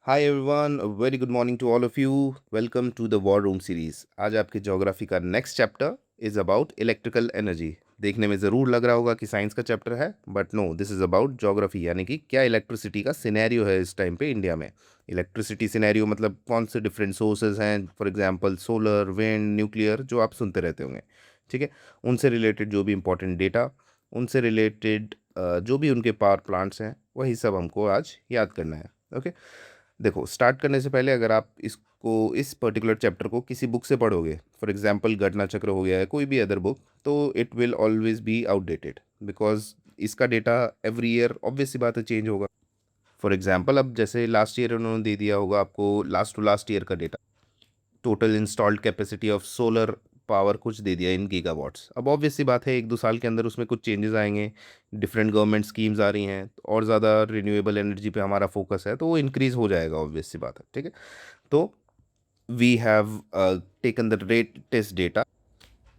Hi everyone, very good morning to all of you. Welcome to the war room series. आज आपके geography का next chapter is about electrical energy. देखने में ज़रूर लग रहा होगा कि साइंस का चैप्टर है, but no, this is about geography, यानी कि क्या इलेक्ट्रिसिटी का सिनेरियो है इस टाइम पे इंडिया में। इलेक्ट्रिसिटी सिनेरियो मतलब कौन से डिफरेंट सोर्सेज हैं, for example solar, wind, nuclear, जो आप सुनते रहते होंगे। ठीक है, उनसे रिलेटेड जो भी इंपॉर्टेंट डेटा, उनसे रिलेटेड जो भी उनके पावर प्लांट्स हैं, वही सब हमको आज याद करना है। ओके, देखो, स्टार्ट करने से पहले अगर आप इस पर्टिकुलर चैप्टर को किसी बुक से पढ़ोगे, फॉर एग्जांपल घटना चक्र हो गया है, कोई भी अदर बुक, तो it will always be outdated, because इसका डेटा एवरी ईयर ऑब्वियस सी बात है चेंज होगा। फॉर एग्जांपल अब जैसे लास्ट ईयर उन्होंने दे दिया होगा आपको लास्ट टू लास्ट ईयर का data, total installed capacity of solar power कुछ दे दिया इन गीगावाट्स। अब ऑब्वियस सी बात है एक दो साल के अंदर उसमें कुछ चेंजेस आएंगे, डिफरेंट गवर्नमेंट स्कीम्स आ रही हैं, तो और ज़्यादा रिन्यूएबल एनर्जी पे हमारा फोकस है, तो वो इंक्रीज़ हो जाएगा, ऑब्वियस सी बात है। ठीक है, तो we have taken the latest data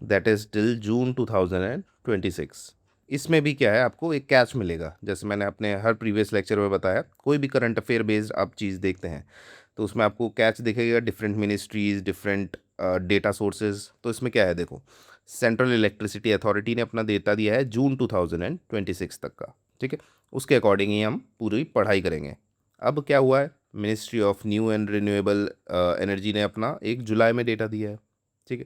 that is till June 2026। इसमें भी क्या है, आपको एक कैच मिलेगा, जैसे मैंने अपने हर प्रीवियस लेक्चर में बताया, कोई भी करंट अफेयर बेस्ड आप चीज़ देखते हैं तो उसमें आपको कैच दिखेगा, different ministries, different data sources. तो इसमें क्या है, देखो, सेंट्रल इलेक्ट्रिसिटी अथॉरिटी ने अपना डेटा दिया है जून 2026 तक का। ठीक है, उसके अकॉर्डिंग ही हम पूरी पढ़ाई करेंगे। अब क्या हुआ है, ministry of new and renewable energy ने अपना 1 जुलाई में डेटा दिया है। ठीक है,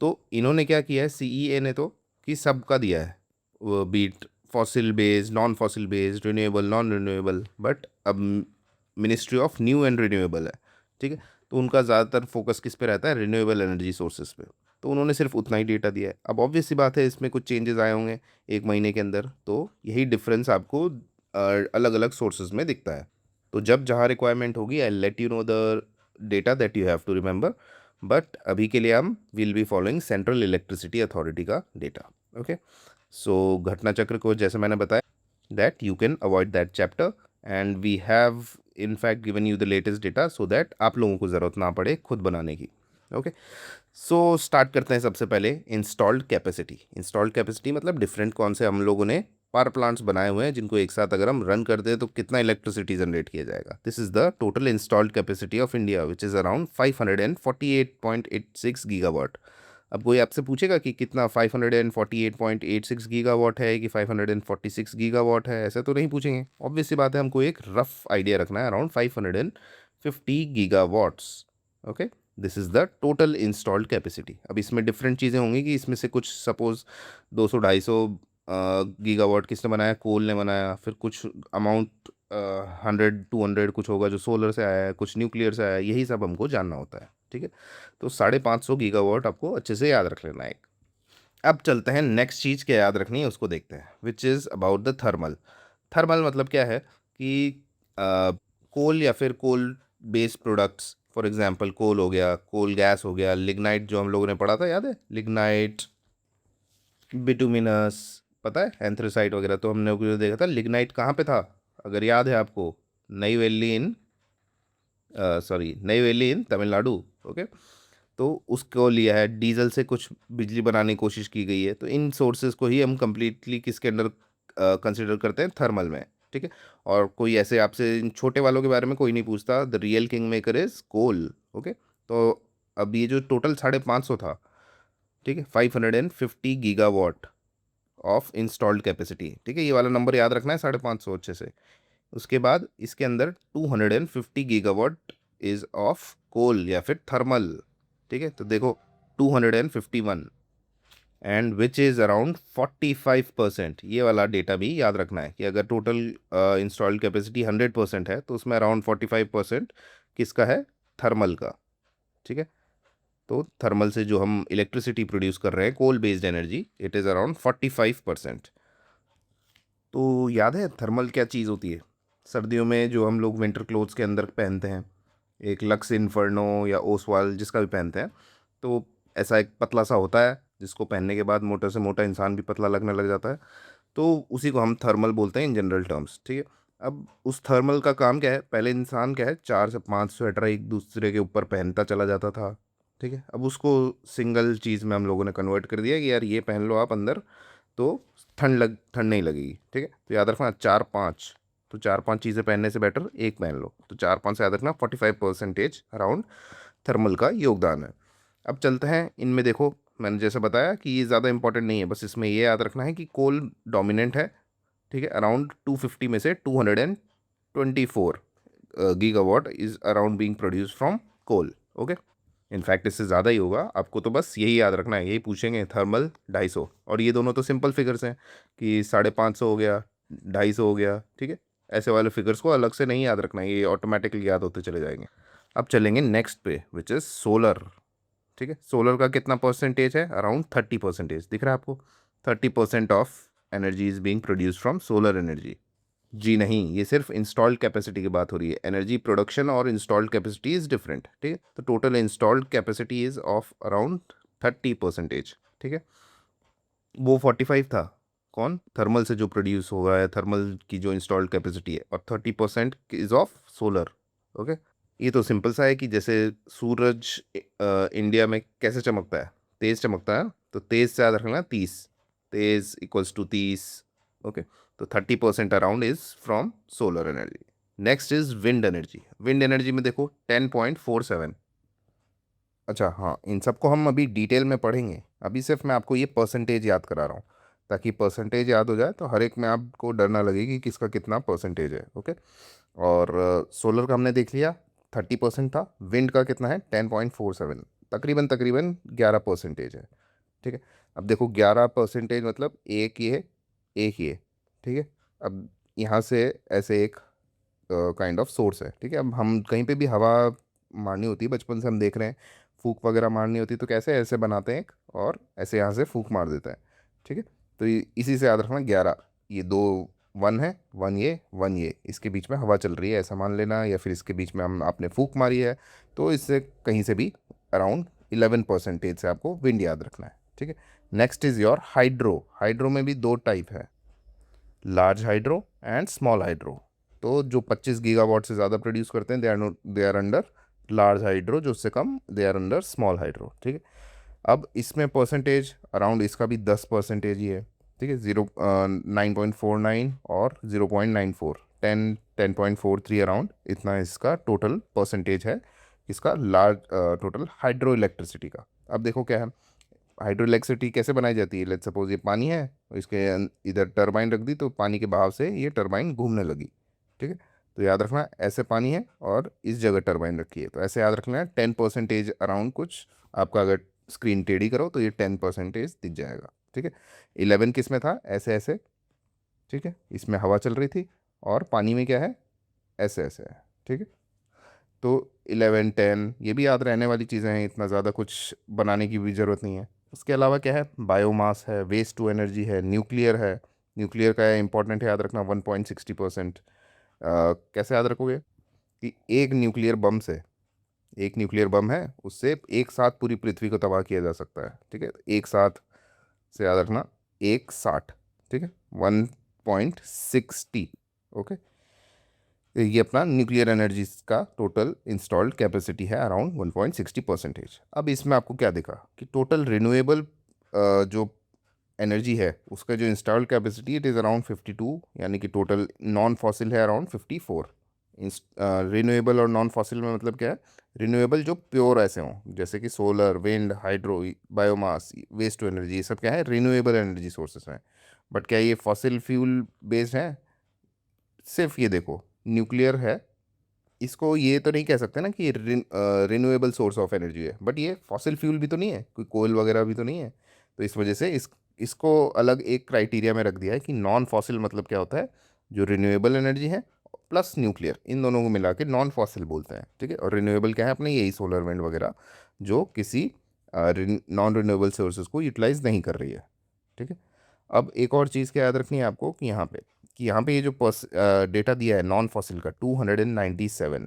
तो इन्होंने क्या किया है, सीईए ने, तो कि सबका दिया है, वो be it fossil based, non fossil based, renewable, non renewable, but अब ministry of new and renewable है। ठीक है, तो उनका ज़्यादातर फोकस किस पे रहता है, रिन्यूएबल एनर्जी सोर्सेज पे। तो उन्होंने सिर्फ उतना ही डेटा दिया है। अब ऑब्वियस सी बात है इसमें कुछ चेंजेस आए होंगे 1 महीने के अंदर, तो यही डिफरेंस आपको अलग अलग सोर्सेज में दिखता है। तो जब जहाँ रिक्वायरमेंट होगी, I let you know the data that you have to remember, but अभी के लिए हम will be following central electricity authority का डेटा। ओके, सो घटना चक्र को जैसे मैंने बताया that you can avoid that chapter, and we have in fact given you the latest data so that आप लोगों को ज़रूरत ना पड़े खुद बनाने की। ओके, सो स्टार्ट करते हैं सबसे पहले इंस्टॉल्ड कैपेसिटी। इंस्टॉल्ड कैपेसिटी मतलब डिफरेंट कौन से हम लोगों ने पावर प्लांट्स बनाए हुए हैं जिनको एक साथ अगर हम रन कर दें तो कितना इलेक्ट्रिसिटी जनरेट किया जाएगा। This is the total installed capacity of India which is around 548.86 gigawatt. अब कोई आपसे पूछेगा कि कितना 548.86 गीगावाट है कि 546 गीगावाट है, ऐसा तो नहीं पूछेंगे। ऑब्वियस सी बात है, हमको एक रफ आइडिया रखना है, around 550 gigawatts. Okay, this is the total installed capacity. अब इसमें डिफरेंट चीज़ें होंगी कि इसमें से कुछ सपोज 200-250 गीगावाट किसने बनाया, कोल ने बनाया, फिर कुछ अमाउंट 100-200 कुछ होगा जो सोलर से आया है, कुछ न्यूक्लियर से आया है, यही सब हमको जानना होता है। ठीक है, तो 550 गीगावाट आपको अच्छे से याद रख लेना है। अब चलते हैं नेक्स्ट चीज़ क्या याद रखनी है उसको देखते हैं, which is about the thermal. Thermal मतलब क्या है कि कोल या फिर coal based products, for example coal हो गया, कोल गैस हो गया, लिग्नाइट जो हम लोगों ने पढ़ा था, याद है, लिग्नाइट, बिटुमिनस, पता है, एंथ्रेसाइट वगैरह, तो हमने वो देखा था लिग्नाइट कहाँ पे था, अगर याद है आपको, नई वैली इन नई वैली इन तमिलनाडु। ओके, तो उसको लिया है, डीजल से कुछ बिजली बनाने की कोशिश की गई है, तो इन सोर्सेज को ही हम कंप्लीटली किसके अंडर कंसिडर करते हैं, थर्मल में। ठीक है, और कोई ऐसे आपसे इन छोटे वालों के बारे में कोई नहीं पूछता, the real king maker is coal. Okay, तो अब ये जो टोटल 550 था, ठीक है, 550 गीगावाट ऑफ इंस्टॉल्ड कैपेसिटी। ठीक है, ये वाला नंबर याद रखना है, 550 अच्छे से। उसके बाद इसके अंदर 250 गीगावाट इज ऑफ कोल या फिर थर्मल। ठीक है, तो देखो 251, एंड विच इज़ अराउंड 45%। ये वाला डेटा भी याद रखना है कि अगर टोटल इंस्टॉल्ड कैपेसिटी 100% है तो उसमें अराउंड 45% किसका है, थर्मल का। ठीक है, तो थर्मल से जो हम इलेक्ट्रिसिटी प्रोड्यूस कर रहे हैं, coal based energy, it is around 45%। तो याद है थर्मल क्या चीज़ होती है, सर्दियों में जो हम लोग विंटर क्लोथ्स के अंदर पहनते हैं, एक लक्स इन्फर्नो या ओसवाल जिसका भी पहनते हैं, तो ऐसा एक पतला सा होता है जिसको पहनने के बाद मोटा से मोटा इंसान भी पतला लगने लग जाता है, तो उसी को हम थर्मल बोलते हैं इन जनरल टर्म्स। ठीक है, अब उस थर्मल का काम क्या है, पहले इंसान क्या है 4 से 5 स्वेटर एक दूसरे के ऊपर पहनता चला जाता था। ठीक है, अब उसको सिंगल चीज़ में हम लोगों ने कन्वर्ट कर दिया कि यार ये पहन लो आप अंदर, तो ठंड नहीं लगेगी। ठीक है, तो याद रखना 4-5 तो 4-5 चीज़ें पहनने से बेटर एक पहन लो। तो 4-5 से याद रखना, 45% अराउंड थर्मल का योगदान है। अब चलते हैं इनमें, देखो मैंने जैसे बताया कि ये ज़्यादा इंपॉर्टेंट नहीं है, बस इसमें ये याद रखना है कि कोल डोमिनेंट है, ठीक है। अराउंड 250 में से 224 gigawatt is around being produce from coal, okay. In fact इससे ज़्यादा ही होगा, आपको तो बस यही याद रखना है, यही पूछेंगे, थर्मल 250, और ये दोनों तो सिंपल फिगर्स हैं कि 550 हो गया, 250 हो गया, ठीक है। ऐसे वाले फिगर्स को अलग से नहीं याद रखना है, ये ऑटोमेटिकली याद होते चले जाएंगे। अब चलेंगे नेक्स्ट पे, विच इज़ सोलर, ठीक है। सोलर का कितना परसेंटेज है? अराउंड 30%। दिख रहा है आपको? 30% of energy is being produce from solar energy. जी नहीं, ये सिर्फ इंस्टॉल्ड कैपेसिटी की बात हो रही है। एनर्जी प्रोडक्शन और इंस्टॉल्ड कैपेसिटी इज डिफरेंट, ठीक है। तो total installed capacity is of around 30%, ठीक है। वो 45 था, कौन? थर्मल से जो प्रोड्यूस हो रहा है, थर्मल की जो इंस्टॉल्ड कैपेसिटी है, और 30% इज ऑफ सोलर, ओके। ये तो सिंपल सा है कि जैसे सूरज इंडिया में कैसे चमकता है? तेज चमकता है, तो तेज से याद रखना 30, तेज इक्वल्स टू 30, ओके। तो 30% around is from solar energy. Next is wind energy. Wind energy में देखो 10.47। अच्छा हाँ, इन सबको हम अभी डिटेल में पढ़ेंगे, अभी सिर्फ मैं आपको ये परसेंटेज याद करा रहा हूँ, ताकि परसेंटेज याद हो जाए तो हर एक में आपको डर ना लगे कि किसका कितना परसेंटेज है, ओके। और सोलर का हमने देख लिया 30% था, विंड का कितना है? 10.47, तकरीबन तकरीबन 11% है, ठीक है। अब देखो 11% मतलब एक ये, एक ये, ठीक है। अब यहाँ से ऐसे एक काइंड ऑफ सोर्स है, ठीक है। अब हम कहीं पे भी हवा मारनी होती है, बचपन से हम देख रहे हैं, फूक वगैरह मारनी होती है तो कैसे ऐसे बनाते हैं एक, और ऐसे यहाँ से फूक मार देता है, ठीक है। तो इसी से याद रखना 11, ये दो वन है, वन ये, वन ये, इसके बीच में हवा चल रही है ऐसा मान लेना, या फिर इसके बीच में हम आपने फूक मारी है, तो इससे कहीं से भी अराउंड 11% से आपको विंड याद रखना है, ठीक है। Next is your hydro. Hydro में भी दो टाइप है, large hydro and small hydro. तो जो 25 गीगावाट से ज़्यादा प्रोड्यूस करते हैं they are under large hydro, जो उससे कम they are under small hydro, ठीक है। अब इसमें परसेंटेज अराउंड इसका भी 10% ही है, ठीक है। 9.49 और 0.94, 10.43 अराउंड, इतना इसका टोटल परसेंटेज है, इसका लार्ज टोटल हाइड्रो इलेक्ट्रिसिटी का। अब देखो क्या है, हाइड्रो इलेक्ट्रिसिटी कैसे बनाई जाती है? लेट्स सपोज ये पानी है, और इसके इधर टरबाइन रख दी, तो पानी के बहाव से ये टरबाइन घूमने लगी, ठीक है। तो याद रखना ऐसे पानी है और इस जगह टरबाइन रखी है, तो ऐसे याद रखना है 10% अराउंड कुछ, आपका अगर स्क्रीन टेढ़ी करो तो ये 10% दिख जाएगा, ठीक है। 11 किस में था? ऐसे ऐसे, ठीक है, इसमें हवा चल रही थी, और पानी में क्या है? ऐसे ऐसे है, ठीक है। तो 11 10 ये भी याद रहने वाली चीज़ें हैं, इतना ज़्यादा कुछ बनाने की भी ज़रूरत नहीं है। उसके अलावा क्या है? बायोमास है, वेस्ट टू एनर्जी है, न्यूक्लियर है। न्यूक्लियर का इंपॉर्टेंट है, याद रखना 1.60%। कैसे याद रखोगे? कि एक न्यूक्लियर बम है, उससे एक साथ पूरी पृथ्वी को तबाह किया जा सकता है, ठीक है। एक साथ से याद रखना, एक साठ, ठीक है, 1.60, ओके। ये अपना न्यूक्लियर एनर्जी का टोटल इंस्टॉल्ड कैपेसिटी है अराउंड 1.60%। अब इसमें आपको क्या दिखा कि टोटल रिन्यूएबल जो एनर्जी है उसका जो installed capacity it is around 52, यानी कि टोटल नॉन फॉसिल है अराउंड 54। रिन्यूएबल और नॉन फॉसिल में मतलब क्या है? रिन्यूएबल जो प्योर ऐसे हों, जैसे कि solar, wind, hydro, biomass, waste to energy, ये सब क्या है? रिन्यूएबल एनर्जी सोर्सेस हैं। बट क्या ये फॉसिल फ्यूल बेस्ड हैं? सिर्फ ये देखो, न्यूक्लियर है, इसको ये तो नहीं कह सकते ना कि रिन्यूएबल सोर्स ऑफ एनर्जी है, बट ये फॉसिल फ्यूल भी तो नहीं है, कोई कोयल वगैरह भी तो नहीं है। तो इस वजह से इसको अलग एक क्राइटेरिया में रख दिया है कि नॉन फॉसिल मतलब क्या होता है? जो रिन्यूएबल एनर्जी है प्लस न्यूक्लियर, इन दोनों को मिला के नॉन फॉसिल बोलते हैं, ठीक है। और रिन्यूएबल क्या है? अपने यही सोलर विंड वगैरह, जो किसी नॉन रिन्यूएबल सोर्सेज को यूटिलाइज नहीं कर रही है, ठीक है। अब एक और चीज़ क्या याद रखनी है आपको, कि यहाँ पे ये जो डेटा दिया है नॉन फॉसिल का 297,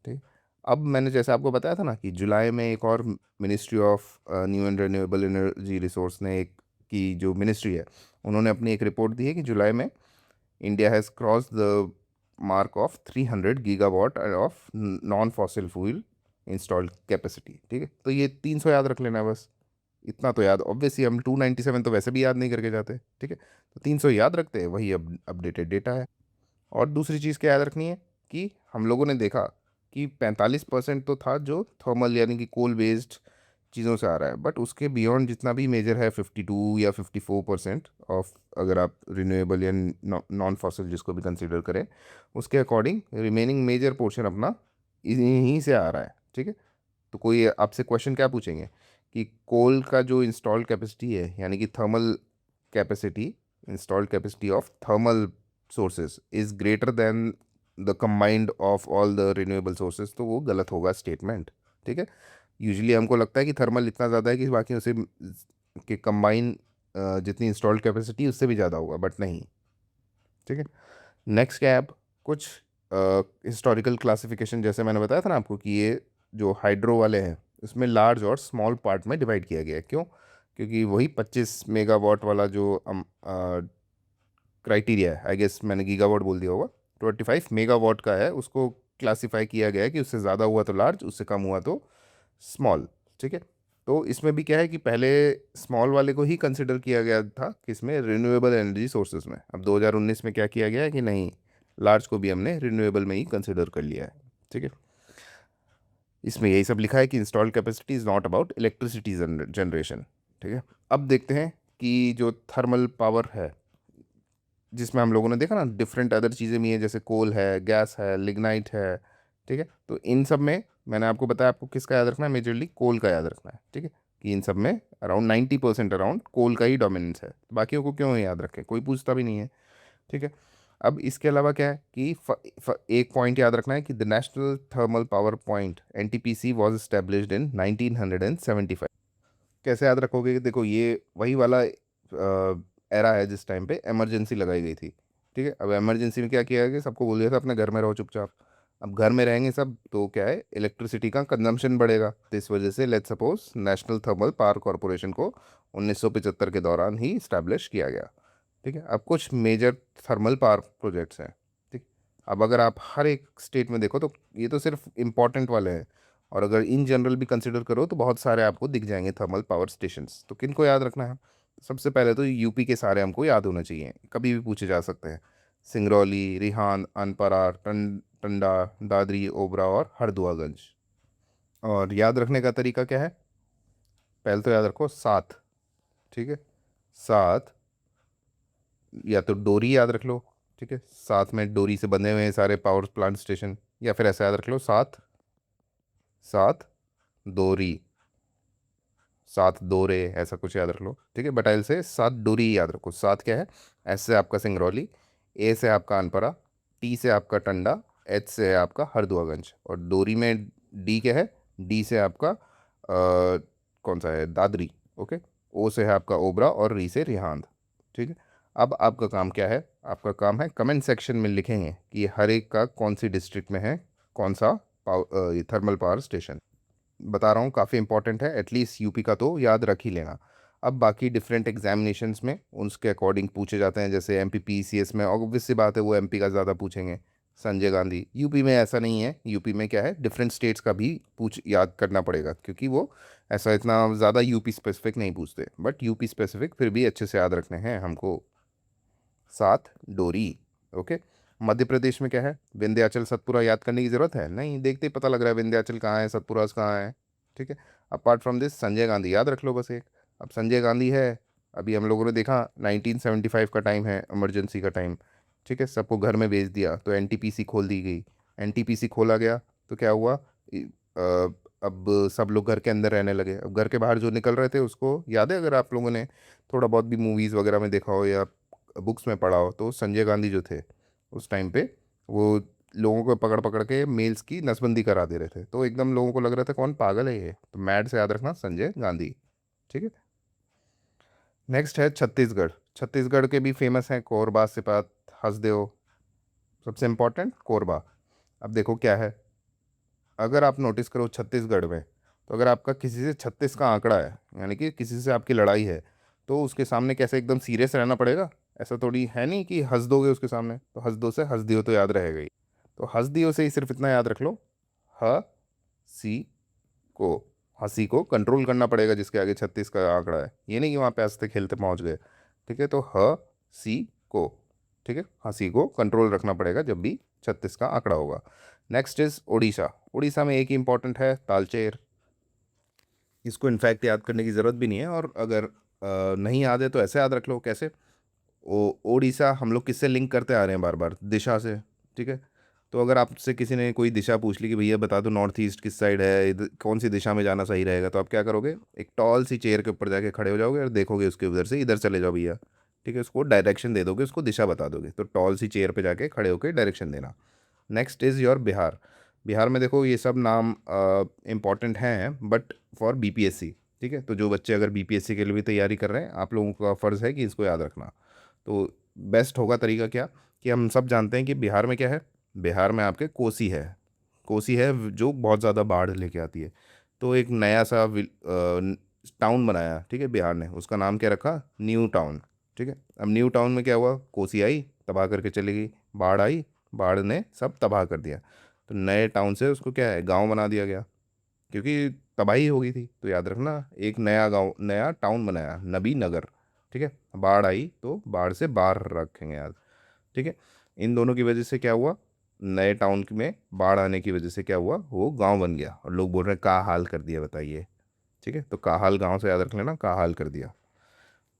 ठीक। अब मैंने जैसे आपको बताया था ना कि जुलाई में एक और ministry of new and renewable energy resource ने एक की जो मिनिस्ट्री है, उन्होंने अपनी एक रिपोर्ट दी है कि जुलाई में India has cross the mark of 300 gigawatt of non fossil fuel installed capacity, ठीक है। तो ये 300 याद रख लेना बस, इतना तो याद, ऑब्वियसली हम 297 तो वैसे भी याद नहीं करके जाते, ठीक है। तो 300 याद रखते हैं, वही अपडेटेड डेटा है। और दूसरी चीज़ क्या याद रखनी है कि हम लोगों ने देखा कि 45% तो था जो थर्मल यानी कि कोल बेस्ड चीज़ों से आ रहा है, बट उसके बियॉन्ड जितना भी मेजर है 52 या 54% ऑफ, अगर आप रिन्यूएबल या नॉन फॉसिल जिसको भी कंसिडर करें, उसके अकॉर्डिंग रिमेनिंग मेजर पोर्शन अपना इन्हीं से आ रहा है। ठीक है, तो कोई आपसे क्वेश्चन क्या पूछेंगे कि कोल का जो इंस्टॉल्ड कैपेसिटी है यानी कि thermal capacity, installed capacity of thermal sources is greater than the combined of all the renewable sources, तो वो गलत होगा स्टेटमेंट। ठीक है, यूजुअली हमको लगता है कि थर्मल इतना ज़्यादा है कि बाकी उसे के कंबाइन जितनी इंस्टॉल्ड कैपेसिटी उससे भी ज़्यादा होगा, बट नहीं। ठीक है, नेक्स्ट क्या है अब कुछ हिस्टोरिकल क्लासिफिकेशन, जैसे मैंने बताया था ना आपको कि ये जो हाइड्रो वाले हैं उसमें लार्ज और स्मॉल पार्ट में डिवाइड किया गया है। क्यों? क्योंकि वही 25 मेगावाट वाला जो क्राइटेरिया है, आई गेस मैंने गीगावाट बोल दिया होगा, 25 मेगावाट का है, उसको क्लासिफाई किया गया है कि उससे ज़्यादा हुआ तो लार्ज, उससे कम हुआ तो स्मॉल। ठीक है, तो इसमें भी क्या है कि पहले स्मॉल वाले को ही कंसिडर किया गया था किसमें, रिन्यूएबल एनर्जी सोर्सेज में। अब 2019 में क्या किया गया है कि नहीं, लार्ज को भी हमने रिन्यूएबल में ही कंसिडर कर लिया है। ठीक है, इसमें यही सब लिखा है कि installed capacity is not about electricity generation. ठीक है, अब देखते हैं कि जो थर्मल पावर है जिसमें हम लोगों ने देखा ना डिफरेंट अदर चीज़ें भी हैं, जैसे कोल है, गैस है, लिग्नाइट है। ठीक है, तो इन सब में मैंने आपको बताया आपको किसका याद रखना है, मेजरली कोल का याद रखना है। ठीक है, कि इन सब में अराउंड 90% अराउंड कोल का ही डोमिनेंस है, तो बाकियों को क्यों याद रखें, कोई पूछता भी नहीं है। ठीक है, अब इसके अलावा क्या है कि एक पॉइंट याद रखना है कि the national thermal power point NTPC was established in 1975। कैसे याद रखोगे कि देखो ये वही वाला एरा है जिस टाइम पे इमरजेंसी लगाई गई थी। ठीक है, अब इमरजेंसी में क्या किया गया कि सबको बोल दिया था अपने घर में रहो चुपचाप। अब घर में रहेंगे सब तो क्या है, इलेक्ट्रिसिटी का कंजम्पशन बढ़ेगा, तो इस वजह से let's suppose national thermal power corporation को 1975 के दौरान ही इस्टेब्लिश किया गया। ठीक है, अब कुछ मेजर थर्मल पावर प्रोजेक्ट्स हैं। ठीक, अब अगर आप हर एक स्टेट में देखो तो ये तो सिर्फ इम्पोर्टेंट वाले हैं, और अगर इन जनरल भी कंसिडर करो तो बहुत सारे आपको दिख जाएंगे थर्मल पावर स्टेशंस। तो किन को याद रखना है, सबसे पहले तो यूपी के सारे हमको याद होने चाहिए, कभी भी पूछे जा सकते हैं। सिंगरौली, रिहांद, अनपरा, टंडा, दादरी, ओबरा और हरदुआगंज। और याद रखने का तरीका क्या है, पहले तो याद रखो सात। ठीक है, सात, या तो डोरी याद रख लो। ठीक है, साथ में डोरी से बंधे हुए हैं सारे पावर प्लांट स्टेशन, या फिर ऐसा याद रख लो सात, सात डोरी, सात डोरे, ऐसा कुछ याद रख लो। ठीक है, बटाइल से सात डोरी याद रखो। सात क्या है, एस से आपका सिंगरौली, ए से आपका अनपरा, टी से आपका टंडा, एच से है आपका हरदुआगंज, और डोरी में डी क्या है, डी से आपका कौन सा है, दादरी। ओके, ओ से है आपका ओबरा, और री से रिहांद। ठीक है, अब आपका काम क्या है, आपका काम है कमेंट सेक्शन में लिखेंगे कि हर एक का कौन सी डिस्ट्रिक्ट में है कौन सा थर्मल पावर स्टेशन। बता रहा हूँ काफ़ी इंपॉर्टेंट है, एटलीस्ट यूपी का तो याद रख ही लेना। अब बाकी डिफरेंट एग्जामिनेशंस में उसके अकॉर्डिंग पूछे जाते हैं, जैसे एमपी पीसीएस में ऑब्वियस सी बात है वो एमपी का ज़्यादा पूछेंगे, संजय गांधी। यूपी में ऐसा नहीं है, यूपी में क्या है डिफरेंट स्टेट्स का भी पूछ याद करना पड़ेगा, क्योंकि वो ऐसा इतना ज़्यादा यूपी स्पेसिफिक नहीं पूछते, बट यूपी स्पेसिफिक फिर भी अच्छे से याद रखने हैं हमको। सात डोरी। ओके, मध्य प्रदेश में क्या है, विंध्याचल सतपुरा, याद करने की जरूरत है नहीं, देखते ही पता लग रहा है विंध्याचल कहाँ है, सतपुरा कहाँ है। ठीक है, apart from this Sanjay Gandhi याद रख लो बस एक। अब संजय गांधी है, अभी हम लोगों ने देखा 1975 का टाइम है, इमरजेंसी का टाइम। ठीक है, सबको घर में भेज दिया तो एनटीपीसी खोल दी गई। एनटीपीसी खोला गया तो क्या हुआ, अब सब लोग घर के अंदर रहने लगे। अब घर के बाहर जो निकल रहे थे उसको याद है, अगर आप लोगों ने थोड़ा बहुत भी मूवीज़ वगैरह में देखा हो या बुक्स में पढ़ा हो, तो संजय गांधी जो थे उस टाइम पे वो लोगों को पकड़ पकड़ के मेल्स की नसबंदी करा दे रहे थे, तो एकदम लोगों को लग रहा था कौन पागल है ये, तो मैड से याद रखना संजय गांधी। ठीक है, नेक्स्ट है छत्तीसगढ़। छत्तीसगढ़ के भी फेमस हैं कोरबा, सिपात, हसदेव, सबसे इम्पोर्टेंट कोरबा। अब देखो क्या है, अगर आप नोटिस करो छत्तीसगढ़ में, तो अगर आपका किसी से 36 का आंकड़ा है यानी कि किसी से आपकी लड़ाई है, तो उसके सामने कैसे एकदम सीरियस रहना पड़ेगा, ऐसा थोड़ी है नहीं कि हंस दोगे उसके सामने, तो हंस दो से हंस दियो तो याद रहेगा ही। तो हंस दियो से ही सिर्फ इतना याद रख लो, ह सी को, हंसी को कंट्रोल करना पड़ेगा जिसके आगे 36 का आंकड़ा है, ये नहीं कि वहाँ पे हंसते खेलते पहुंच गए। ठीक है, तो ह सी को। ठीक है, हंसी को कंट्रोल रखना पड़ेगा जब भी 36 का आंकड़ा होगा। Next is Orissa. उड़ीसा में एक ही इंपॉर्टेंट है, तालचेर। इसको इनफैक्ट याद करने की ज़रूरत भी नहीं है, और अगर नहीं याद है तो ऐसे याद रख लो। कैसे? ओडिशा हम लोग किससे लिंक करते आ रहे हैं बार बार? दिशा से। ठीक है, तो अगर आपसे किसी ने कोई दिशा पूछ ली कि भैया बता दो नॉर्थ ईस्ट किस साइड है, इधर कौन सी दिशा में जाना सही रहेगा, तो आप क्या करोगे? एक टॉल सी चेयर के ऊपर जाके खड़े हो जाओगे और देखोगे उसके उधर से इधर चले जाओ भैया। ठीक है, उसको डायरेक्शन दे दोगे, उसको दिशा बता दोगे। तो टॉल सी चेयर पे जाके खड़े होकर डायरेक्शन देना। Next is your Bihar. Bihar में देखो ये सब नाम इम्पॉर्टेंट हैं बट फॉर बीपीएससी। ठीक है, तो जो बच्चे अगर बीपीएससी के लिए भी तैयारी कर रहे हैं, आप लोगों का फ़र्ज़ है कि इसको याद रखना। तो बेस्ट होगा तरीका क्या, कि हम सब जानते हैं कि बिहार में क्या है। बिहार में आपके कोसी है। कोसी है जो बहुत ज़्यादा बाढ़ लेके आती है। तो एक नया सा टाउन बनाया, ठीक है, बिहार ने। उसका नाम क्या रखा? New town. ठीक है, अब न्यू टाउन में क्या हुआ? कोसी आई, तबाह करके चली गई। बाढ़ आई, बाढ़ ने सब तबाह कर दिया। तो नए टाउन से उसको क्या है, गांव बना दिया गया, क्योंकि तबाही हो गई थी। तो याद रखना, एक नया गांव, नया टाउन बनाया, नबी नगर। ठीक है, बाढ़ आई तो बाढ़ से बाहर रखेंगे याद। ठीक है, इन दोनों की वजह से क्या हुआ? नए टाउन में बाढ़ आने की वजह से क्या हुआ? वो गांव बन गया, और लोग बोल रहे हैं का हाल कर दिया, बताइए। ठीक है, तो का हाल गांव से याद रख लेना, का हाल कर दिया।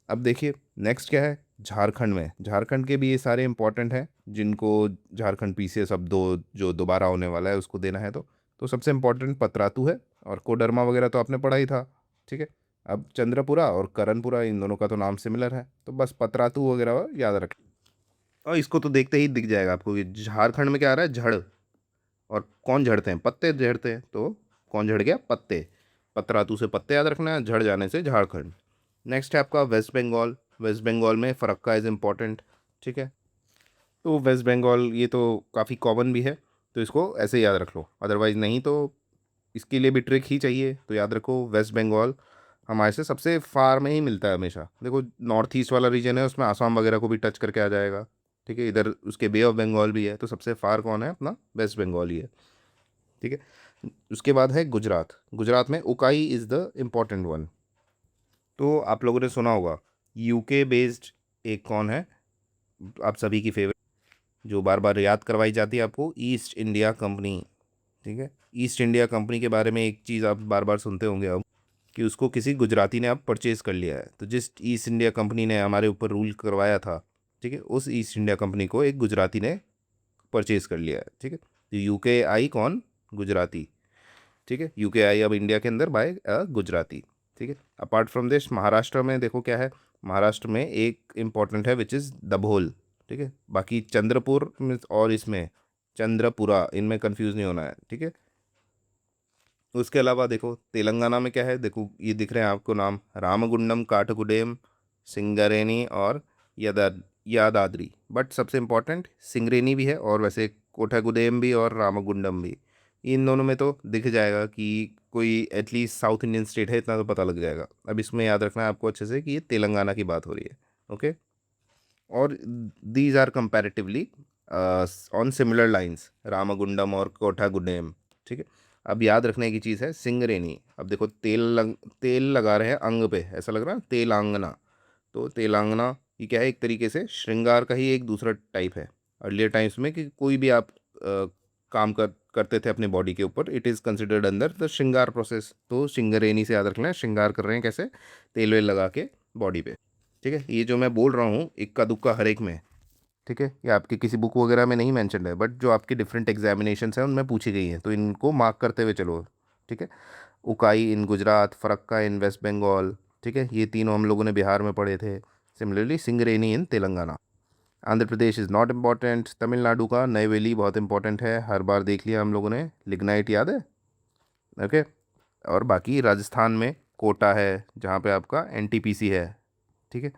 अब देखिए नेक्स्ट क्या है, झारखंड में। झारखंड के भी ये सारे इंपॉर्टेंट हैं जिनको झारखंड पीसीएस अब दो जो दोबारा होने वाला है उसको देना है। तो सबसे इम्पोर्टेंट पतरातू है, और कोडरमा वगैरह तो आपने पढ़ा ही था। ठीक है, अब चंद्रपुरा और करणपुरा, इन दोनों का तो नाम सिमिलर है, तो बस पतरातू वगैरह याद रख। और इसको तो देखते ही दिख जाएगा आपको कि झारखंड में क्या आ रहा है, झड़। और कौन झड़ते हैं? पत्ते झड़ते हैं, तो कौन झड़ गया? पत्ते। पतरातू से पत्ते याद रखना है, झड़ जाने से झारखंड। नेक्स्ट है आपका वेस्ट बंगाल। वेस्ट बंगाल में फ़रक्का इज़ इम्पॉर्टेंट। ठीक है, तो वेस्ट बंगाल ये तो काफ़ी कॉमन भी है, तो इसको ऐसे ही याद रख लो। अदरवाइज़ नहीं तो इसके लिए भी ट्रिक ही चाहिए, तो याद रखो वेस्ट बंगाल हमारे से सबसे फार में ही मिलता है हमेशा। देखो नॉर्थ ईस्ट वाला रीजन है, उसमें आसाम वगैरह को भी टच करके आ जाएगा। ठीक है, इधर उसके बे ऑफ बंगाल भी है, तो सबसे फार कौन है? अपना वेस्ट बंगाल ही है। ठीक है, उसके बाद है गुजरात। गुजरात में Ukai is the important one. तो आप लोगों ने सुना होगा यूके बेस्ड एक कौन है, आप सभी की फेवरेट, जो बार बार याद करवाई जाती है आपको, ईस्ट इंडिया कंपनी। ठीक है, ईस्ट इंडिया कंपनी के बारे में एक चीज़ आप बार बार सुनते होंगे अब, कि उसको किसी गुजराती ने अब परचेज़ कर लिया है। तो जिस ईस्ट इंडिया कंपनी ने हमारे ऊपर रूल करवाया था, ठीक है, उस ईस्ट इंडिया कंपनी को एक गुजराती ने परचेज़ कर लिया है। ठीक है, तो यूके आई कौन? गुजराती। ठीक है, यूके आई अब इंडिया के अंदर बाय गुजराती। ठीक है, अपार्ट फ्रॉम दिस महाराष्ट्र में देखो क्या है। महाराष्ट्र में एक इम्पॉर्टेंट है विच इज़ दभोल। ठीक है, बाकी चंद्रपुर में और इसमें चंद्रपुरा, इनमें कंफ्यूज नहीं होना है। ठीक है, उसके अलावा देखो तेलंगाना में क्या है, देखो ये दिख रहे हैं आपको नाम, रामगुंडम, काठगुडेम, सिंगरेनी और यदा यादाद्री। बट सबसे इम्पोर्टेंट सिंगरेनी भी है, और वैसे कोठागुडेम भी और रामगुंडम भी। इन दोनों में तो दिख जाएगा कि कोई एटलीस्ट साउथ इंडियन स्टेट है, इतना तो पता लग जाएगा। अब इसमें याद रखना है आपको अच्छे से कि ये तेलंगाना की बात हो रही है। ओके, और these are comparatively on similar lines, Ramagundam और कोठागुडेम। ठीक है, अब याद रखने की चीज़ है सिंगरेनी। अब देखो तेल लगा रहे हैं अंग पे, ऐसा लग रहा है तेलांगना। तो तेलांगना ये क्या है? एक तरीके से श्रृंगार का ही एक दूसरा टाइप है। अर्लियर टाइम्स में कि कोई भी आप काम करते थे अपने बॉडी के ऊपर, इट इज़ कंसिडर्ड अंदर द श्रृंगार प्रोसेस। तो सिंगरेनी से याद रखना है, श्रृंगार कर रहे हैं कैसे? तेल वेल लगा के बॉडी पे। ठीक है, ये जो मैं बोल रहा हूँ इक्का दुक्का हर एक में, ठीक है, ये आपकी किसी बुक वगैरह में नहीं मेंशन है, बट जो आपकी डिफरेंट एग्जामिनेशन हैं उनमें पूछी गई हैं, तो इनको मार्क करते हुए चलो। ठीक है, उकाई इन गुजरात, फरक्का इन वेस्ट बंगाल। ठीक है, ये तीनों हम लोगों ने बिहार में पढ़े थे। Similarly Singareni in Telangana. Andhra Pradesh is not important. Tamil Nadu का नईवेली बहुत इंपॉर्टेंट है, हर बार देख लिया हम लोगों ने। लिग्नाइट याद है? ओके, और बाकी राजस्थान में कोटा है, जहाँ पे आपका एनटीपीसी है। ठीक है,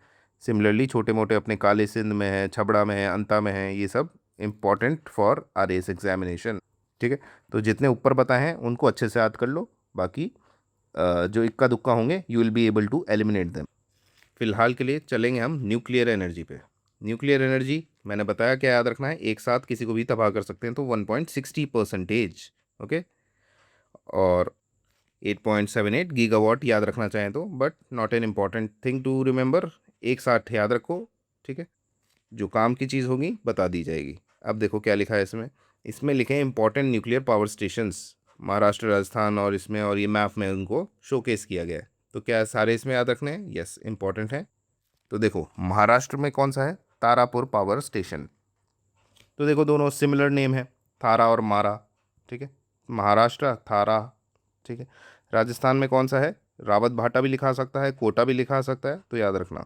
सिमिलरली छोटे मोटे अपने काले सिंध में है, छबड़ा में है, अंता में है, ये सब important for R S examination. ठीक है, तो जितने ऊपर बताए हैं उनको अच्छे से याद कर लो, बाकी जो इक्का दुक्का होंगे you will be able to eliminate them. फिलहाल के लिए चलेंगे हम न्यूक्लियर एनर्जी पे। न्यूक्लियर एनर्जी मैंने बताया क्या याद रखना है, एक साथ किसी को भी तबाह कर सकते हैं, तो 1.60%। ओके, और 8.78 गीगावाट याद रखना चाहें तो, but not an important thing to remember. एक साथ याद रखो। ठीक है, जो काम की चीज़ होगी बता दी जाएगी। अब देखो क्या लिखा है इसमें, इसमें लिखे हैं important nuclear power stations, Maharashtra, Rajasthan, और इसमें और ये मैप में उनको शोकेस किया गया है। तो क्या सारे इसमें याद रखने हैं? यस, इंपॉर्टेंट है। तो देखो महाराष्ट्र में कौन सा है? Tarapur power station. तो देखो दोनों सिमिलर नेम है, थारा और मारा, ठीक है, महाराष्ट्र थारा, ठीक है। राजस्थान में कौन सा है? रावत भाटा भी लिखा सकता है, कोटा भी लिखा सकता है, तो याद रखना।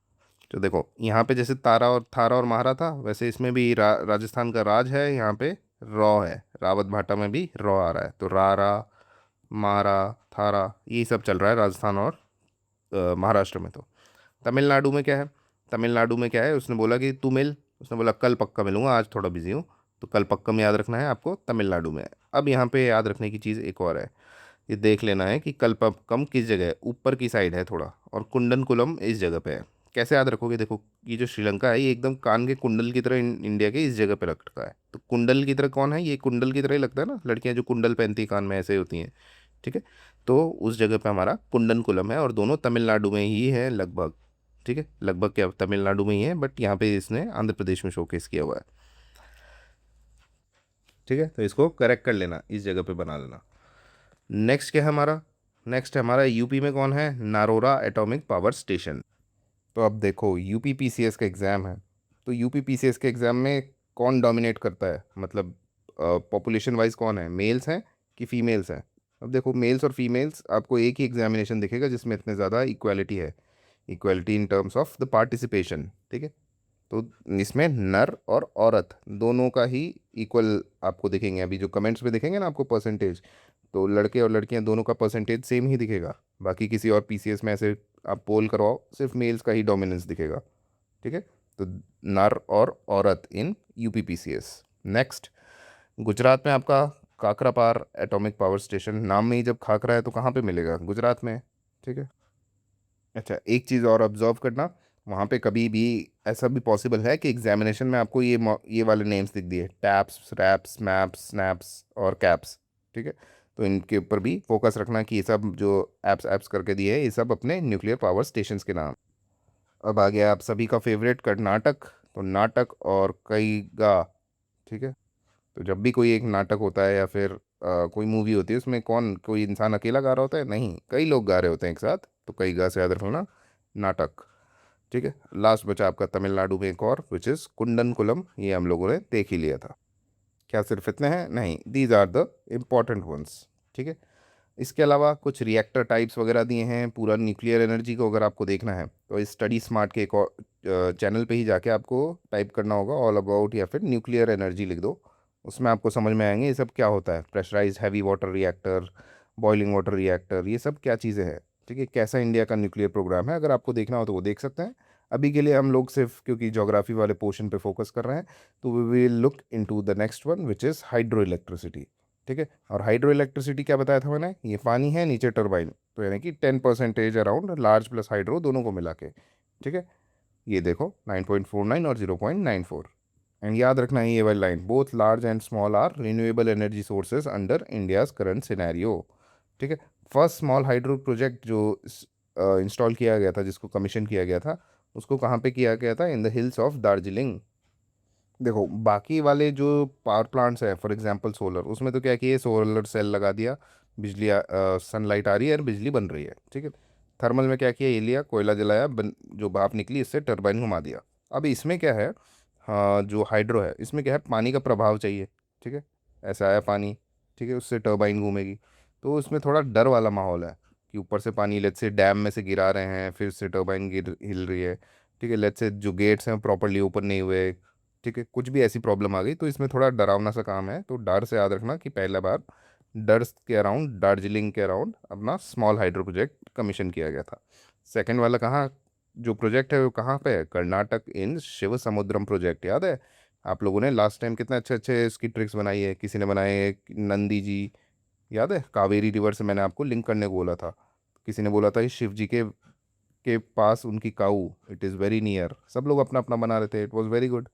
तो देखो यहाँ पे जैसे तारा और थारा और महारा था, वैसे इसमें भी राजस्थान का राज है, यहाँ पे रॉ है, रावत भाटा में भी रॉ आ रहा है, तो रारा, मारा, थारा, ये सब चल रहा है राजस्थान और महाराष्ट्र में। तो तमिलनाडु में क्या है? तमिलनाडु में क्या है, उसने बोला कि तू मिल, उसने बोला कल पक्का मिलूंगा, आज थोड़ा बिजी हूँ, तो कल पक्का में याद रखना है आपको, तमिलनाडु में है। अब यहाँ पे याद रखने की चीज़ एक और है, ये देख लेना है कि कल्पक्कम किस जगह है, ऊपर की साइड है थोड़ा, और कुंडनकुलम इस जगह पे है। कैसे याद रखोगे? देखो ये जो श्रीलंका है, ये एकदम कान के कुंडल की तरह इंडिया के इस जगह पे रखा है, तो कुंडल की तरह कौन है? ये कुंडल की तरह ही लगता है ना, लड़कियां जो कुंडल पहनती हैं कान में, ऐसे होती हैं, ठीक है। तो उस जगह पे हमारा कुंडनकुलम है, और दोनों तमिलनाडु में ही है लगभग, ठीक है, लगभग क्या तमिलनाडु में ही है, बट यहाँ पे इसने आंध्र प्रदेश में शोकेस किया हुआ है, ठीक है। तो इसको करेक्ट कर लेना, इस जगह पे बना लेना। नेक्स्ट क्या है हमारा? नेक्स्ट है हमारा यूपी में कौन है? नारोरा एटॉमिक पावर स्टेशन। तो अब देखो यूपी पीसीएस का एग्ज़ाम है, तो यूपी पीसीएस के एग्ज़ाम में कौन डोमिनेट करता है, मतलब पॉपुलेशन वाइज कौन है, मेल्स हैं कि फीमेल्स हैं? अब देखो मेल्स और फीमेल्स आपको एक ही एग्जामिनेशन दिखेगा जिसमें इतने ज़्यादा इक्वालिटी है, equality in terms of the participation, ठीक है। तो इसमें नर और औरत दोनों का ही इक्वल आपको दिखेंगे, अभी जो कमेंट्स में दिखेंगे ना आपको परसेंटेज, तो लड़के और लड़कियां दोनों का परसेंटेज सेम ही दिखेगा। बाकी किसी और पीसीएस में ऐसे आप पोल करवाओ, सिर्फ मेल्स का ही डोमिनेंस दिखेगा, ठीक है। तो नर और औरत in UP PCS. Next, Gujarat में आपका काकरापार एटॉमिक पावर स्टेशन, नाम में ही जब खाकरा है तो कहाँ पे मिलेगा? गुजरात में, ठीक है। अच्छा एक चीज़ और ऑब्जर्व करना, वहाँ पे कभी भी ऐसा भी पॉसिबल है कि एग्जामिनेशन में आपको ये वाले नेम्स दिख दिए, टैप्स, रैप्स, मैप्स, स्नैप्स और कैप्स, ठीक है। तो इनके ऊपर भी फोकस रखना कि ये सब जो एप्स एप्स करके दिए हैं, ये सब अपने न्यूक्लियर पावर स्टेशंस के नाम। अब आ गया आप सभी का फेवरेट कर्नाटक, तो नाटक और कई गा, ठीक है। तो जब भी कोई एक नाटक होता है या फिर कोई मूवी होती है, उसमें कौन, कोई इंसान अकेला गा रहा होता है? नहीं, कई लोग गा रहे होते हैं एक साथ, तो कई गा से याद रखना, नाटक, ठीक है। लास्ट बचा आपका तमिलनाडु में एक और, विच इज़ कुंडनकुलम, ये हम लोगों ने देख ही लिया था। क्या सिर्फ इतने हैं? नहीं, these are the important ones, ठीक है। इसके अलावा कुछ रिएक्टर टाइप्स वगैरह दिए हैं, पूरा न्यूक्लियर एनर्जी को अगर आपको देखना है तो इस स्टडी स्मार्ट के एक और चैनल पे ही जाके आपको टाइप करना होगा, ऑल अबाउट या फिर न्यूक्लियर एनर्जी लिख दो, उसमें आपको समझ में आएंगे ये सब क्या होता है, pressurise heavy water reactor, boiling water reactor, ये सब क्या चीज़ें हैं, ठीक है। कैसा इंडिया का न्यूक्लियर प्रोग्राम है, अगर आपको देखना हो तो वो देख सकते हैं। अभी के लिए हम लोग सिर्फ क्योंकि ज्योग्राफी वाले पोर्शन पे फोकस कर रहे हैं, तो we will look into the next one which is hydro electricity, ठीक है। और हाइड्रो इलेक्ट्रिसिटी क्या बताया था मैंने, ये पानी है, नीचे टर्बाइन, तो यानी कि 10% अराउंड लार्ज प्लस हाइड्रो दोनों को मिला के, ठीक है। ये देखो 9.49 और 0.94, एंड याद रखना है ये वाली line, both large and small are renewable energy sources under India's current scenario, ठीक है। फर्स्ट स्मॉल हाइड्रो प्रोजेक्ट जो इंस्टॉल किया गया था, जिसको कमीशन किया गया था, उसको कहाँ पे किया गया था? In the hills of Darjeeling. देखो बाकी वाले जो पावर प्लांट्स है, फॉर एग्जांपल सोलर, उसमें तो क्या किया, सोलर सेल लगा दिया, बिजली सनलाइट आ रही है और बिजली बन रही है, ठीक है। थर्मल में क्या किया, ये लिया कोयला जलाया, जो भाप निकली इससे टरबाइन घुमा दिया। अब इसमें क्या है, हाँ जो हाइड्रो है इसमें क्या है, पानी का प्रभाव चाहिए, ठीक है। ऐसा आया पानी, ठीक है, उससे टरबाइन घूमेगी, तो उसमें थोड़ा डर वाला माहौल है कि ऊपर से पानी लेट से डैम में से गिरा रहे हैं, फिर से टरबाइन गिर हिल रही है, ठीक है। लेट से जो गेट्स हैं प्रॉपरली ओपन नहीं हुए, ठीक है, कुछ भी ऐसी प्रॉब्लम आ गई, तो इसमें थोड़ा डरावना सा काम है। तो डर से याद रखना कि पहला बार डर के अराउंड, दार्जिलिंग के अराउंड अपना स्मॉल हाइड्रो प्रोजेक्ट कमीशन किया गया था। सेकंड वाला कहाँ, जो प्रोजेक्ट है वो कहाँ पे है? कर्नाटक इन शिव समुद्रम प्रोजेक्ट, याद है आप लोगों ने लास्ट टाइम कितने अच्छे अच्छे इसकी ट्रिक्स बनाई है, किसी ने बनाए है, नंदी जी, याद है, कावेरी रिवर से मैंने आपको लिंक करने को बोला था, किसी ने बोला था कि शिव जी के पास उनकी काऊ, इट इज़ वेरी नियर, सब लोग अपना अपना बना रहे थे, इट वॉज वेरी गुड।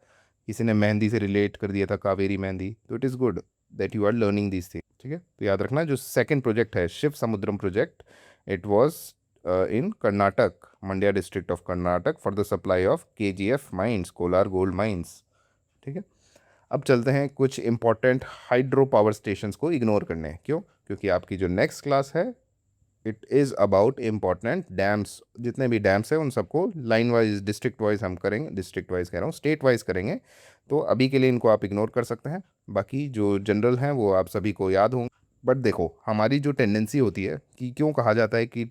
किसी ने मेहंदी से रिलेट कर दिया था, कावेरी मेहंदी, तो it is good that you are learning this thing, ठीक है। तो याद रखना जो सेकंड प्रोजेक्ट है Shivasamudram project, it was in Karnataka, Mandya district of Karnataka for the supply of KGF mines, Kolar gold mines. ठीक है, अब चलते हैं कुछ इंपॉर्टेंट हाइड्रो पावर स्टेशंस को इग्नोर करने। क्यों? क्योंकि आपकी जो नेक्स्ट क्लास है it is about important dams. जितने भी डैम्स हैं उन सबको लाइन वाइज, डिस्ट्रिक्ट वाइज हम करेंगे, डिस्ट्रिक्ट वाइज कह रहा हूँ, स्टेट वाइज करेंगे। तो अभी के लिए इनको आप इग्नोर कर सकते हैं, बाकी जो जनरल हैं वो आप सभी को याद होंगे। बट देखो, हमारी जो टेंडेंसी होती है कि क्यों कहा जाता है कि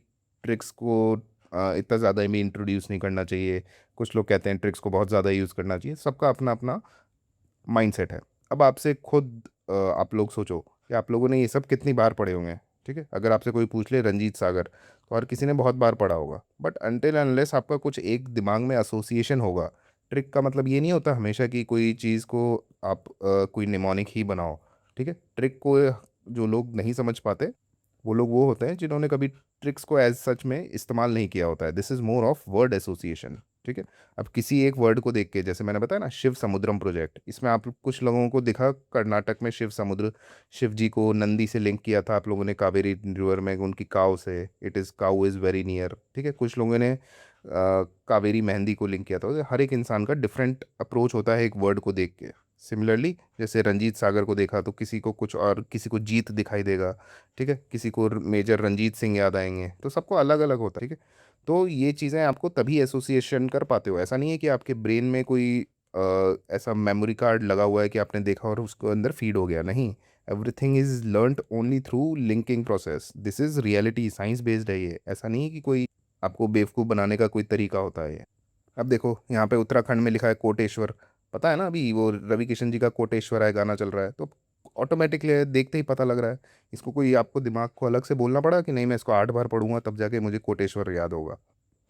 ट्रिक्स को इतना ज़्यादा भी इंट्रोड्यूस नहीं करना चाहिए, कुछ लोग कहते हैं ट्रिक्स को बहुत ज़्यादा यूज़ करना चाहिए, सबका अपना अपना माइंडसेट है। अब आपसे खुद आप लोग सोचो कि आप लोगों ने ये सब कितनी बार पढ़े होंगे। ठीक है, अगर आपसे कोई पूछ ले रंजीत सागर, तो हर किसी ने बहुत बार पढ़ा होगा, बट अनटिल अनलेस आपका कुछ एक दिमाग में एसोसिएशन होगा। ट्रिक का मतलब ये नहीं होता हमेशा कि कोई चीज़ को आप कोई निमोनिक ही बनाओ। ठीक है, ट्रिक को जो लोग नहीं समझ पाते वो लोग वो होते हैं जिन्होंने कभी ट्रिक्स को एज सच में इस्तेमाल नहीं किया होता है। This is more of word association. ठीक है, अब किसी एक वर्ड को देख के, जैसे मैंने बताया ना शिव समुद्रम प्रोजेक्ट, इसमें आप कुछ लोगों को दिखा कर्नाटक में शिव समुद्र, शिव जी को नंदी से लिंक किया था आप लोगों ने, कावेरी रिवर में उनकी काव से, it is cow is very near. ठीक है, कुछ लोगों ने कावेरी मेहंदी को लिंक किया था। तो हर एक इंसान का डिफरेंट अप्रोच होता है एक वर्ड को देख के। सिमिलरली जैसे रंजीत सागर को देखा तो किसी को कुछ और, किसी को जीत दिखाई देगा। ठीक है, किसी को मेजर रंजीत सिंह याद आएंगे, तो सबको अलग अलग होता है। ठीक है, तो ये चीज़ें आपको तभी एसोसिएशन कर पाते हो। ऐसा नहीं है कि आपके ब्रेन में कोई ऐसा मेमोरी कार्ड लगा हुआ है कि आपने देखा और उसको अंदर फीड हो गया, नहीं। Everything is learned only through linking process. This is reality, science based है ये। ऐसा नहीं है कि कोई आपको बेवकूफ़ बनाने का कोई तरीका होता है ये। अब देखो यहाँ पे उत्तराखंड में लिखा है कोटेश्वर, पता है ना, अभी वो रवि किशन जी का कोटेश्वर है गाना चल रहा है, तो ऑटोमेटिकली देखते ही पता लग रहा है। इसको कोई आपको दिमाग को अलग से बोलना पड़ा कि नहीं मैं इसको 8 बार पढ़ूंगा तब जाके मुझे कोटेश्वर याद होगा।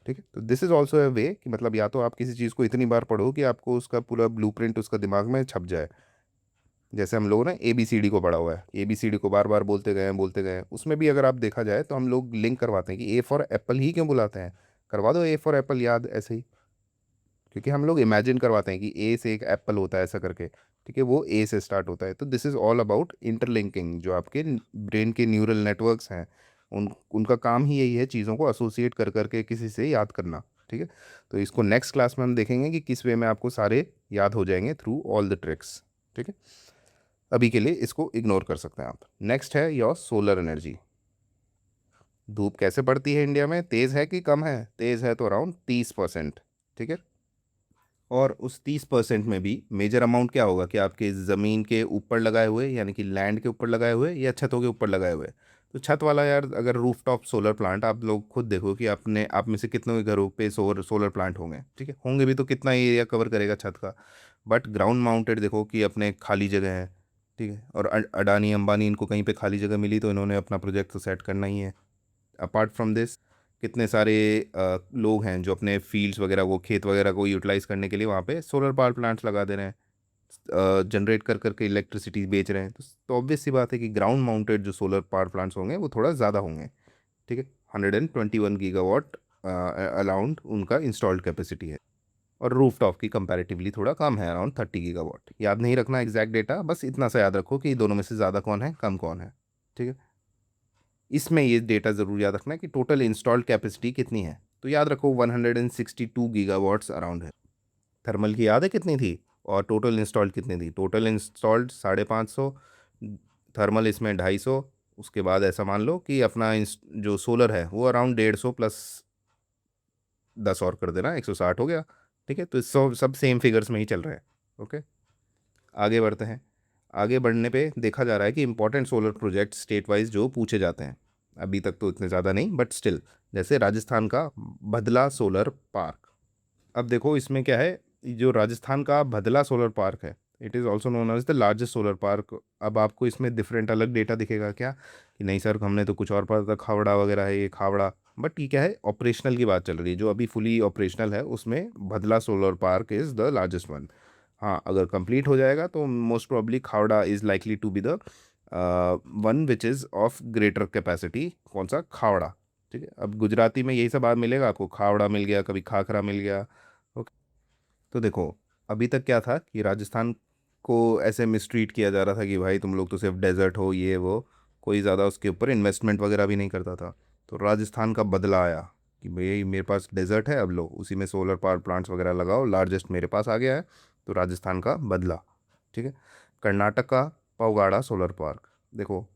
ठीक है, तो दिस इज ऑल्सो ए वे कि मतलब या तो आप किसी चीज़ को इतनी बार पढ़ो कि आपको उसका पूरा ब्लूप्रिंट उसका दिमाग में छप जाए। जैसे हम लोग ना ABCD को पढ़ा हुआ है, ABCD को बार बार बोलते गए, उसमें भी अगर आप देखा जाए तो हम लोग लिंक करवाते हैं कि ए फॉर एप्पल ही क्यों बुलाते हैं, करवा दो ए फॉर एप्पल याद ऐसे ही। क्योंकि हम लोग इमेजिन करवाते हैं कि ए से एक एप्पल होता है ऐसा करके। ठीक है, वो ए से स्टार्ट होता है। तो this is all about interlinking. जो आपके ब्रेन के न्यूरल नेटवर्क्स हैं उनका काम ही यही है, चीज़ों को एसोसिएट कर करके किसी से याद करना। ठीक है, तो इसको नेक्स्ट क्लास में हम देखेंगे कि किस वे में आपको सारे याद हो जाएंगे थ्रू ऑल द ट्रिक्स। ठीक है, अभी के लिए इसको इग्नोर कर सकते हैं आप। नेक्स्ट है योर सोलर एनर्जी। धूप कैसे पड़ती है इंडिया में, तेज़ है कि कम है? तेज़ है तो अराउंड 30%। ठीक है, और उस 30% में भी मेजर अमाउंट क्या होगा कि आपके ज़मीन के ऊपर लगाए हुए, यानी कि लैंड के ऊपर लगाए हुए, या छतों के ऊपर लगाए हुए। तो छत वाला यार, अगर रूफ टॉप सोलर प्लांट, आप लोग खुद देखो कि आपने, आप में से कितनों के घरों पे सोलर प्लांट होंगे। ठीक है, होंगे भी तो कितना एरिया कवर करेगा छत का। बट ग्राउंड माउंटेड देखो कि अपने खाली जगह है। ठीक है, और अडानी अंबानी इनको कहीं पे खाली जगह मिली तो इन्होंने अपना प्रोजेक्ट तो सेट करना ही है। अपार्ट फ्रॉम दिस, कितने सारे लोग हैं जो अपने फील्ड्स वगैरह को, खेत वगैरह को यूटिलाइज करने के लिए वहाँ पे सोलर पावर प्लांट्स लगा दे रहे हैं, जनरेट कर करके इलेक्ट्रिसिटी बेच रहे हैं। तो ऑब्वियस सी बात है कि ग्राउंड माउंटेड जो सोलर पावर प्लांट्स होंगे वो थोड़ा ज़्यादा होंगे। ठीक है, 121 गीगावाट अराउंड उनका इंस्टॉल्ड कैपेसिटी है, और रूफ टॉप की कंपैरेटिवली थोड़ा कम है, अराउंड 30 गीगावाट। याद नहीं रखना एग्जैक्ट डेटा, बस इतना सा याद रखो कि दोनों में से ज़्यादा कौन है, कम कौन है। ठीक है, इसमें ये डेटा ज़रूर याद रखना है कि टोटल इंस्टॉल्ड कैपेसिटी कितनी है। तो याद रखो 162 गीगावाट्स अराउंड है। थर्मल की याद है कितनी थी, और टोटल इंस्टॉल्ड कितनी थी? टोटल इंस्टॉल्ड 550, थर्मल इसमें 250। उसके बाद ऐसा मान लो कि अपना जो सोलर है वो अराउंड 150 प्लस 10 और कर देना, 160 हो गया। ठीक है, तो सब सेम फिगर्स में ही चल रहे हैं। ओके, आगे बढ़ते हैं। आगे बढ़ने पे देखा जा रहा है कि important solar project state wise जो पूछे जाते हैं, अभी तक तो इतने ज़्यादा नहीं बट स्टिल, जैसे राजस्थान का भदला सोलर पार्क। अब देखो इसमें क्या है, जो राजस्थान का भदला सोलर पार्क है, it is also known as the largest solar park. अब आपको इसमें डिफरेंट अलग डेटा दिखेगा क्या कि नहीं सर हमने तो कुछ और पढ़ा था, खावड़ा वगैरह है ये खावड़ा। बट ये क्या है, ऑपरेशनल की बात चल रही है, जो अभी फुली ऑपरेशनल है उसमें Bhadla solar park is the largest one. हाँ, अगर कंप्लीट हो जाएगा तो most probably Khavda is likely to be the one which is of greater capacity. कौन सा? खावड़ा। ठीक है, अब गुजराती में यही सब बात मिलेगा आपको, खावड़ा मिल गया, कभी खाखरा मिल गया। ओके, तो देखो अभी तक क्या था कि राजस्थान को ऐसे मिसट्रीट किया जा रहा था कि भाई तुम लोग तो सिर्फ डेजर्ट हो, ये वो, कोई ज़्यादा उसके ऊपर इन्वेस्टमेंट वगैरह भी नहीं करता था। तो राजस्थान का बदला आया कि भाई मेरे पास डेजर्ट है, अब लो उसी में सोलर पावर प्लांट्स वगैरह लगाओ, लार्जेस्ट मेरे पास आ गया है, तो राजस्थान का बदला। ठीक है। कर्नाटक का पवगाड़ा सोलर पार्क। देखो,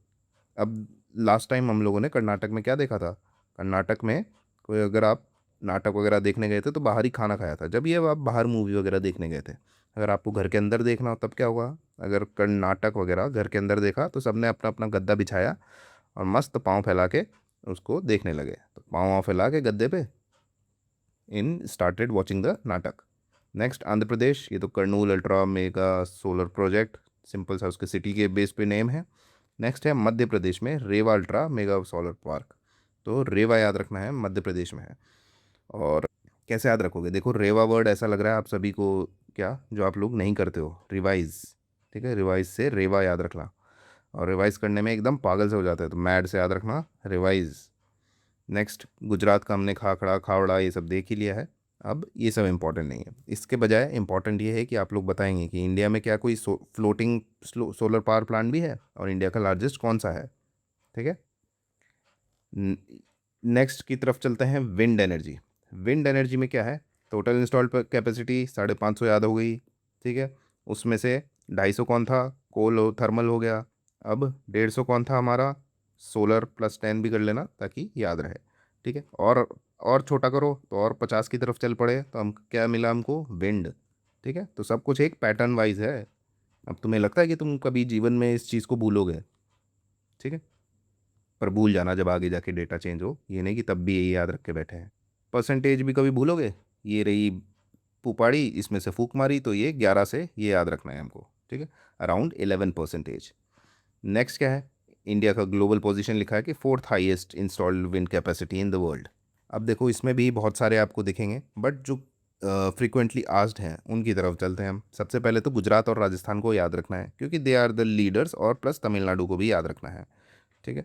अब लास्ट टाइम हम लोगों ने कर्नाटक में क्या देखा था, कर्नाटक में कोई अगर आप नाटक वगैरह देखने गए थे तो बाहर ही खाना खाया था, जब ये आप बाहर मूवी वगैरह देखने गए थे। अगर आपको घर के अंदर देखना हो तब क्या होगा, अगर कर्नाटक वगैरह घर के अंदर देखा तो सबने अपना अपना गद्दा बिछाया और मस्त पाँव फैला के उसको देखने लगे, तो पाँव वाँव फैला के गद्दे पे इन स्टार्टेड वॉचिंग द नाटक। नेक्स्ट आंध्र प्रदेश, ये तो Kurnool ultra mega solar project, simple सा उसके सिटी के बेस पे नेम है। नेक्स्ट है मध्य प्रदेश में रेवा अल्ट्रा मेगा सोलर पार्क, तो रेवा याद रखना है, मध्य प्रदेश में है। और कैसे याद रखोगे, देखो रेवा वर्ड ऐसा लग रहा है आप सभी को, क्या जो आप लोग नहीं करते हो, रिवाइज। ठीक है, रिवाइज से रेवा याद रखना, और रिवाइज करने में एकदम पागल से हो जाता है, तो मैड से याद रखना रिवाइज। नेक्स्ट गुजरात का हमने खाखड़ा खावड़ा ये सब देख ही लिया है, अब ये सब इंपॉर्टेंट नहीं है। इसके बजाय इंपॉर्टेंट ये है कि आप लोग बताएंगे कि इंडिया में क्या कोई फ्लोटिंग सोलर पावर प्लांट भी है, और इंडिया का लार्जेस्ट कौन सा है। ठीक है। नेक्स्ट की तरफ चलते हैं, विंड एनर्जी। विंड एनर्जी में क्या है, टोटल इंस्टॉल्ड कैपेसिटी 550 याद हो गई। ठीक है, उसमें से 250 कौन था, कोल थर्मल हो गया। अब 150 कौन था हमारा, सोलर प्लस 10 भी कर लेना ताकि याद रहे। ठीक है, और छोटा करो तो और 50 की तरफ चल पड़े, तो हम क्या मिला हमको, विंड। ठीक है, तो सब कुछ एक पैटर्न वाइज है। अब तुम्हें लगता है कि तुम कभी जीवन में इस चीज़ को भूलोगे। ठीक है, पर भूल जाना जब आगे जाके डेटा चेंज हो, ये नहीं कि तब भी यही याद रख के बैठे हैं। परसेंटेज भी कभी भूलोगे, ये रही पुपाड़ी, इसमें से फूक मारी तो ये 11 से, ये याद रखना है हमको। ठीक है, अराउंड 11%। नेक्स्ट क्या है, इंडिया का ग्लोबल पोजीशन लिखा है कि fourth highest installed wind capacity in the world. अब देखो इसमें भी बहुत सारे आपको दिखेंगे, बट जो फ्रिक्वेंटली आस्क्ड हैं उनकी तरफ चलते हैं हम। सबसे पहले तो गुजरात और राजस्थान को याद रखना है क्योंकि दे आर द लीडर्स, और प्लस तमिलनाडु को भी याद रखना है। ठीक है,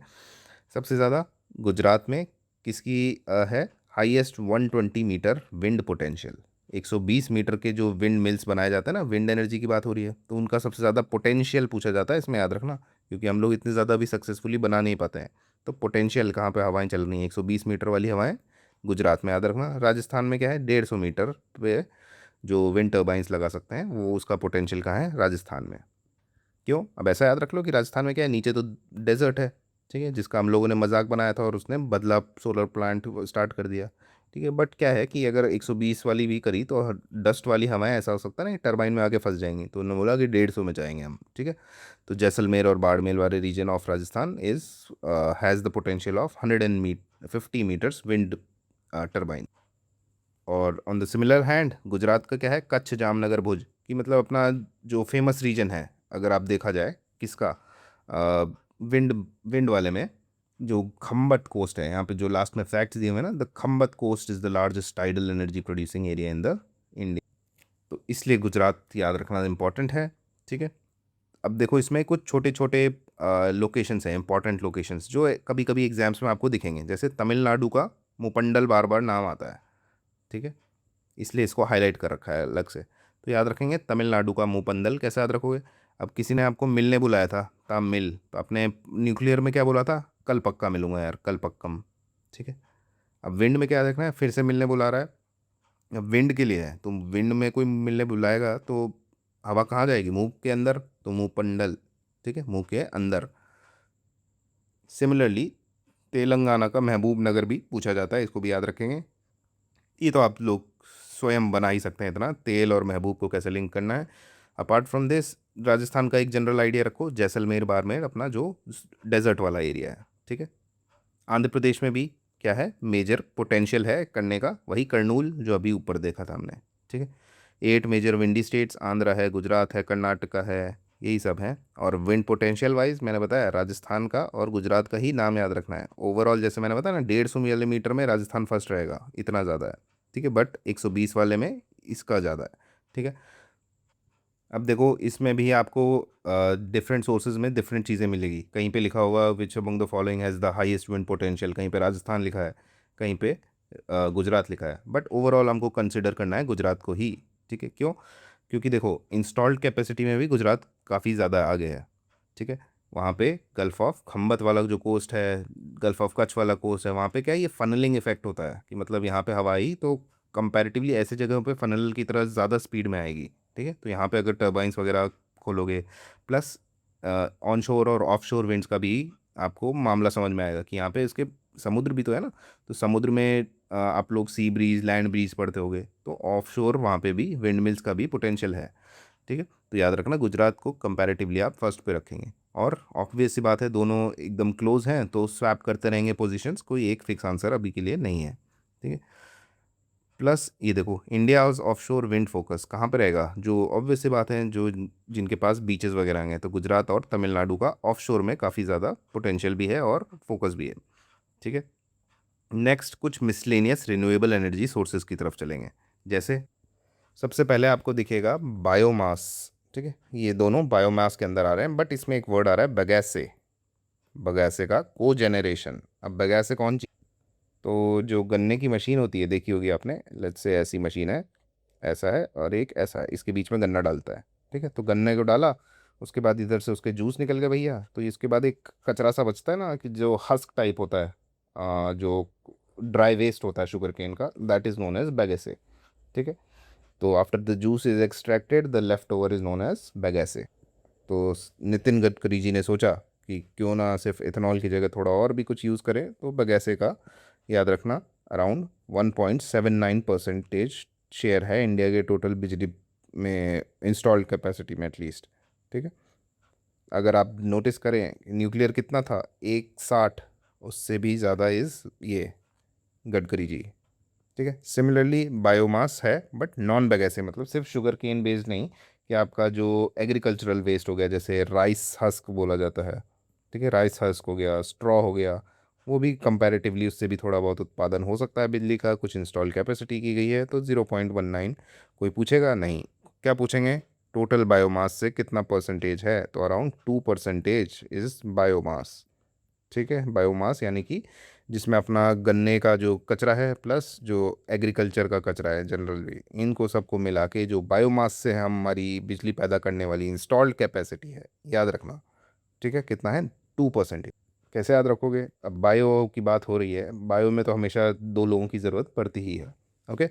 सबसे ज़्यादा गुजरात में किसकी है, highest 120 metre wind potential. 120 metre के जो विंड मिल्स बनाए जाते हैं ना, विंड एनर्जी की बात हो रही है, तो उनका सबसे ज़्यादा पोटेंशियल पूछा जाता है, इसमें याद रखना, क्योंकि हम लोग इतने ज़्यादा भी सक्सेसफुली बना नहीं पाते हैं। तो पोटेंशियल कहाँ पे हवाएं चल रही हैं, 120 मीटर वाली हवाएं गुजरात में, याद रखना। राजस्थान में क्या है, 150 मीटर पे जो विंड टर्बाइंस लगा सकते हैं, वो उसका पोटेंशियल कहाँ है, राजस्थान में। क्यों, अब ऐसा याद रख लो कि राजस्थान में क्या है, नीचे तो डेजर्ट है। ठीक है, जिसका हम लोगों ने मजाक बनाया था और उसने बदला सोलर प्लांट स्टार्ट कर दिया। ठीक है, बट क्या है कि अगर 120 वाली भी करी तो डस्ट वाली हवाएं, ऐसा हो सकता है ना टरबाइन में आके फंस जाएंगी, तो उन्होंने बोला कि 150 में जाएंगे हम। ठीक है, तो जैसलमेर और बाड़मेर वाले region of Rajasthan is has the potential of 150 metres wind turbine. और on the similar hand Gujarat का क्या है, कच्छ जामनगर भुज, कि मतलब अपना जो फेमस रीजन है, अगर आप देखा जाए किसका, विंड विंड वाले में, जो खम्बत कोस्ट है, यहाँ पे जो लास्ट में फैक्ट्स दिए हुए हैं ना, the Khambhat coast is the largest tidal energy producing area in the India, तो इसलिए गुजरात याद रखना इंपॉर्टेंट है। ठीक है, अब देखो इसमें कुछ छोटे छोटे लोकेशंस हैं, इंपॉर्टेंट लोकेशंस, जो कभी कभी एग्जाम्स में आपको दिखेंगे, जैसे तमिलनाडु का मुपंडल बार बार नाम आता है। ठीक है, इसलिए इसको हाईलाइट कर रखा है अलग से, तो याद रखेंगे तमिलनाडु का मुपंदल। कैसे याद रखोगे, अब किसी ने आपको मिलने बुलाया था, तब मिल, तो अपने न्यूक्लियर में क्या बोला था, कल पक्का मिलूंगा यार, कल पक्कम। ठीक है, अब विंड में क्या याद रखना है, फिर से मिलने बुला रहा है, अब विंड के लिए है, तो विंड में कोई मिलने बुलाएगा तो हवा कहाँ जाएगी, मुंह के अंदर, तो मुपंडल। ठीक है, मुंह के अंदर। सिमिलरली तेलंगाना का महबूब नगर भी पूछा जाता है, इसको भी याद रखेंगे। ये तो आप लोग स्वयं बना ही सकते हैं, इतना तेल और महबूब को कैसे लिंक करना है। अपार्ट फ्रॉम दिस, राजस्थान का एक जनरल आइडिया रखो, जैसलमेर बाड़मेर अपना जो डेजर्ट वाला एरिया है। ठीक है, आंध्र प्रदेश में भी क्या है, मेजर पोटेंशियल है करने का, वही कर्नूल जो अभी ऊपर देखा था हमने। ठीक है, 8 मेजर विंडी स्टेट्स, आंध्रा है, गुजरात है, कर्नाटका है, यही सब हैं। और विंड पोटेंशियल वाइज मैंने बताया राजस्थान का और गुजरात का ही नाम याद रखना है। ओवरऑल जैसे मैंने बताया ना, 150 मिलीमीटर में राजस्थान फर्स्ट रहेगा, इतना ज़्यादा है। ठीक है, बट 120 वाले में इसका ज़्यादा है। ठीक है, अब देखो इसमें भी आपको डिफरेंट सोर्सेज में डिफरेंट चीज़ें मिलेगी, कहीं पे लिखा होगा which among the following has the highest wind potential, कहीं पे राजस्थान लिखा है, कहीं पे गुजरात लिखा है, बट ओवरऑल हमको कंसिडर करना है गुजरात को ही। ठीक है, क्यों, क्योंकि देखो इंस्टॉल्ड कैपेसिटी में भी गुजरात काफ़ी ज़्यादा आगे है। ठीक है, वहाँ पे गल्फ ऑफ खंबत वाला जो कोस्ट है, गल्फ ऑफ कच्छ वाला कोस्ट है, वहाँ पे क्या है, ये फनलिंग इफेक्ट होता है कि मतलब यहाँ पे हवा आई तो कंपैरेटिवली ऐसे जगहों पे फनल की तरह ज़्यादा स्पीड में आएगी। ठीक है, तो यहाँ पे अगर टर्बाइंस वगैरह खोलोगे, प्लस ऑन शोर और ऑफ शोर विंड्स का भी आपको मामला समझ में आएगा कि यहाँ पे इसके समुद्र भी तो है ना, तो समुद्र में आप लोग सी ब्रीज लैंड ब्रीज पढ़ते होगे, तो ऑफ शोर वहाँ पे भी विंड मिल्स का भी पोटेंशियल है। ठीक है, तो याद रखना गुजरात को कंपैरेटिवली आप फर्स्ट पे रखेंगे, और ऑब्वियस सी बात है दोनों एकदम क्लोज हैं तो स्वैप करते रहेंगे पोजीशंस, कोई एक फिक्स आंसर अभी के लिए नहीं है। ठीक है, प्लस ये देखो इंडिया ऑफशोर विंड फोकस कहाँ पे रहेगा, जो ऑब्वियस सी बात है जो जिनके पास बीचेस वगैरह हैं, तो गुजरात और तमिलनाडु का ऑफशोर में काफ़ी ज़्यादा पोटेंशियल भी है और फोकस भी है। ठीक है, नेक्स्ट कुछ मिसलेनियस रिन्यूएबल एनर्जी सोर्सेज की तरफ चलेंगे। जैसे सबसे पहले आपको दिखेगा बायोमास। ठीक है, ये दोनों बायोमास के अंदर आ रहे हैं, बट इसमें एक वर्ड आ रहा है बगैसे, बगैसे का को जेनरेशन। अब बगैसे कौन चीज, तो जो गन्ने की मशीन होती है देखी होगी आपने, लेट्स से ऐसी मशीन है, ऐसा है और एक ऐसा है, इसके बीच में गन्ना डालता है। ठीक है, तो गन्ने को डाला, उसके बाद इधर से उसके जूस निकल गए भैया, तो इसके बाद एक कचरा सा बचता है ना, कि जो हस्क टाइप होता है, जो ड्राई वेस्ट होता है शुगर केन का, that is known as bagasse. ठीक है, तो after the juice is extracted the left over is known as bagasse. तो नितिन गडकरी जी ने सोचा कि क्यों ना सिर्फ इथेनॉल की जगह थोड़ा और भी कुछ यूज़ करें, तो बैगेसे का याद रखना अराउंड 1.79% शेयर है इंडिया के टोटल बिजली में इंस्टॉल्ड कैपेसिटी में एटलीस्ट। ठीक है, अगर आप नोटिस करें न्यूक्लियर कितना था, 160, उससे भी ज़्यादा इज़ ये गडकरी जी। ठीक है, सिमिलरली बायोमास है बट नॉन बैगेसे, मतलब सिर्फ शुगर केन बेस्ड नहीं, कि आपका जो एग्रीकल्चरल वेस्ट हो गया, जैसे राइस हस्क बोला जाता है। ठीक है, राइस हस्क हो गया, स्ट्रॉ हो गया, वो भी कंपैरेटिवली उससे भी थोड़ा बहुत उत्पादन हो सकता है बिजली का, कुछ इंस्टॉल कैपेसिटी की गई है, तो 0.19। कोई पूछेगा नहीं, क्या पूछेंगे, टोटल बायोमास से कितना परसेंटेज है, तो अराउंड 2% इज बायोमास। ठीक है, बायोमास यानी कि जिसमें अपना गन्ने का जो कचरा है प्लस जो एग्रीकल्चर का कचरा है जनरली, इनको सबको मिला के जो बायोमास से हमारी बिजली पैदा करने वाली इंस्टॉल्ड कैपेसिटी है, याद रखना। ठीक है, कितना है, 2%। कैसे याद रखोगे, अब बायो की बात हो रही है, बायो में तो हमेशा दो लोगों की ज़रूरत पड़ती ही है। Okay,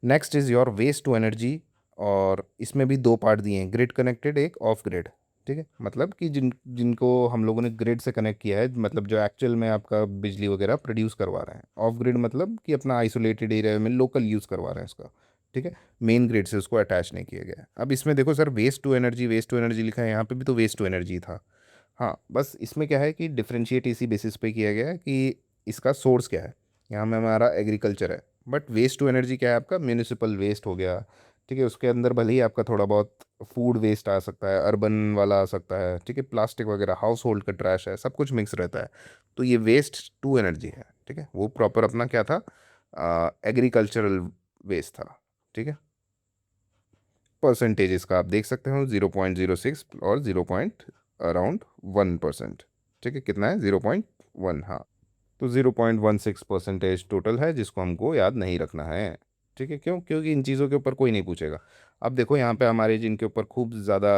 next is your waste to energy, और इसमें भी दो पार्ट दिए हैं, ग्रिड कनेक्टेड एक ऑफ ग्रिड। ठीक है, मतलब कि जिनको हम लोगों ने ग्रिड से कनेक्ट किया है, मतलब जो एक्चुअल में आपका बिजली वगैरह प्रोड्यूस करवा रहे हैं। ऑफ ग्रिड मतलब कि अपना आइसोलेटेड एरिया में लोकल यूज़ करवा रहे हैं उसका। ठीक है, मेन ग्रिड से उसको अटैच नहीं किया गया है। अब इसमें देखो sir, waste to energy, waste to energy लिखा है, यहाँ पे भी तो वेस्ट टू एनर्जी था। हाँ, बस इसमें क्या है कि डिफ्रेंशिएट इसी बेसिस पे किया गया है कि इसका सोर्स क्या है। यहाँ में हमारा एग्रीकल्चर है, बट वेस्ट टू एनर्जी क्या है आपका, म्यूनिसिपल वेस्ट हो गया। ठीक है, उसके अंदर भले ही आपका थोड़ा बहुत फूड वेस्ट आ सकता है, अर्बन वाला आ सकता है, ठीक है, प्लास्टिक वगैरह, हाउस होल्ड का ट्रैश है, सब कुछ मिक्स रहता है। तो ये वेस्ट टू एनर्जी है। ठीक है, वो प्रॉपर अपना क्या था, एग्रीकल्चरल वेस्ट था। ठीक है, परसेंटेज इसका आप देख सकते हो, 0.06 और 0 पॉइंट अराउंड 1%। ठीक है, कितना है, 0.1, हाँ, तो 0.16% टोटल है जिसको हमको याद नहीं रखना है। ठीक है, क्यों, क्योंकि इन चीज़ों के ऊपर कोई नहीं पूछेगा। अब देखो यहाँ पे हमारे जिनके ऊपर खूब ज़्यादा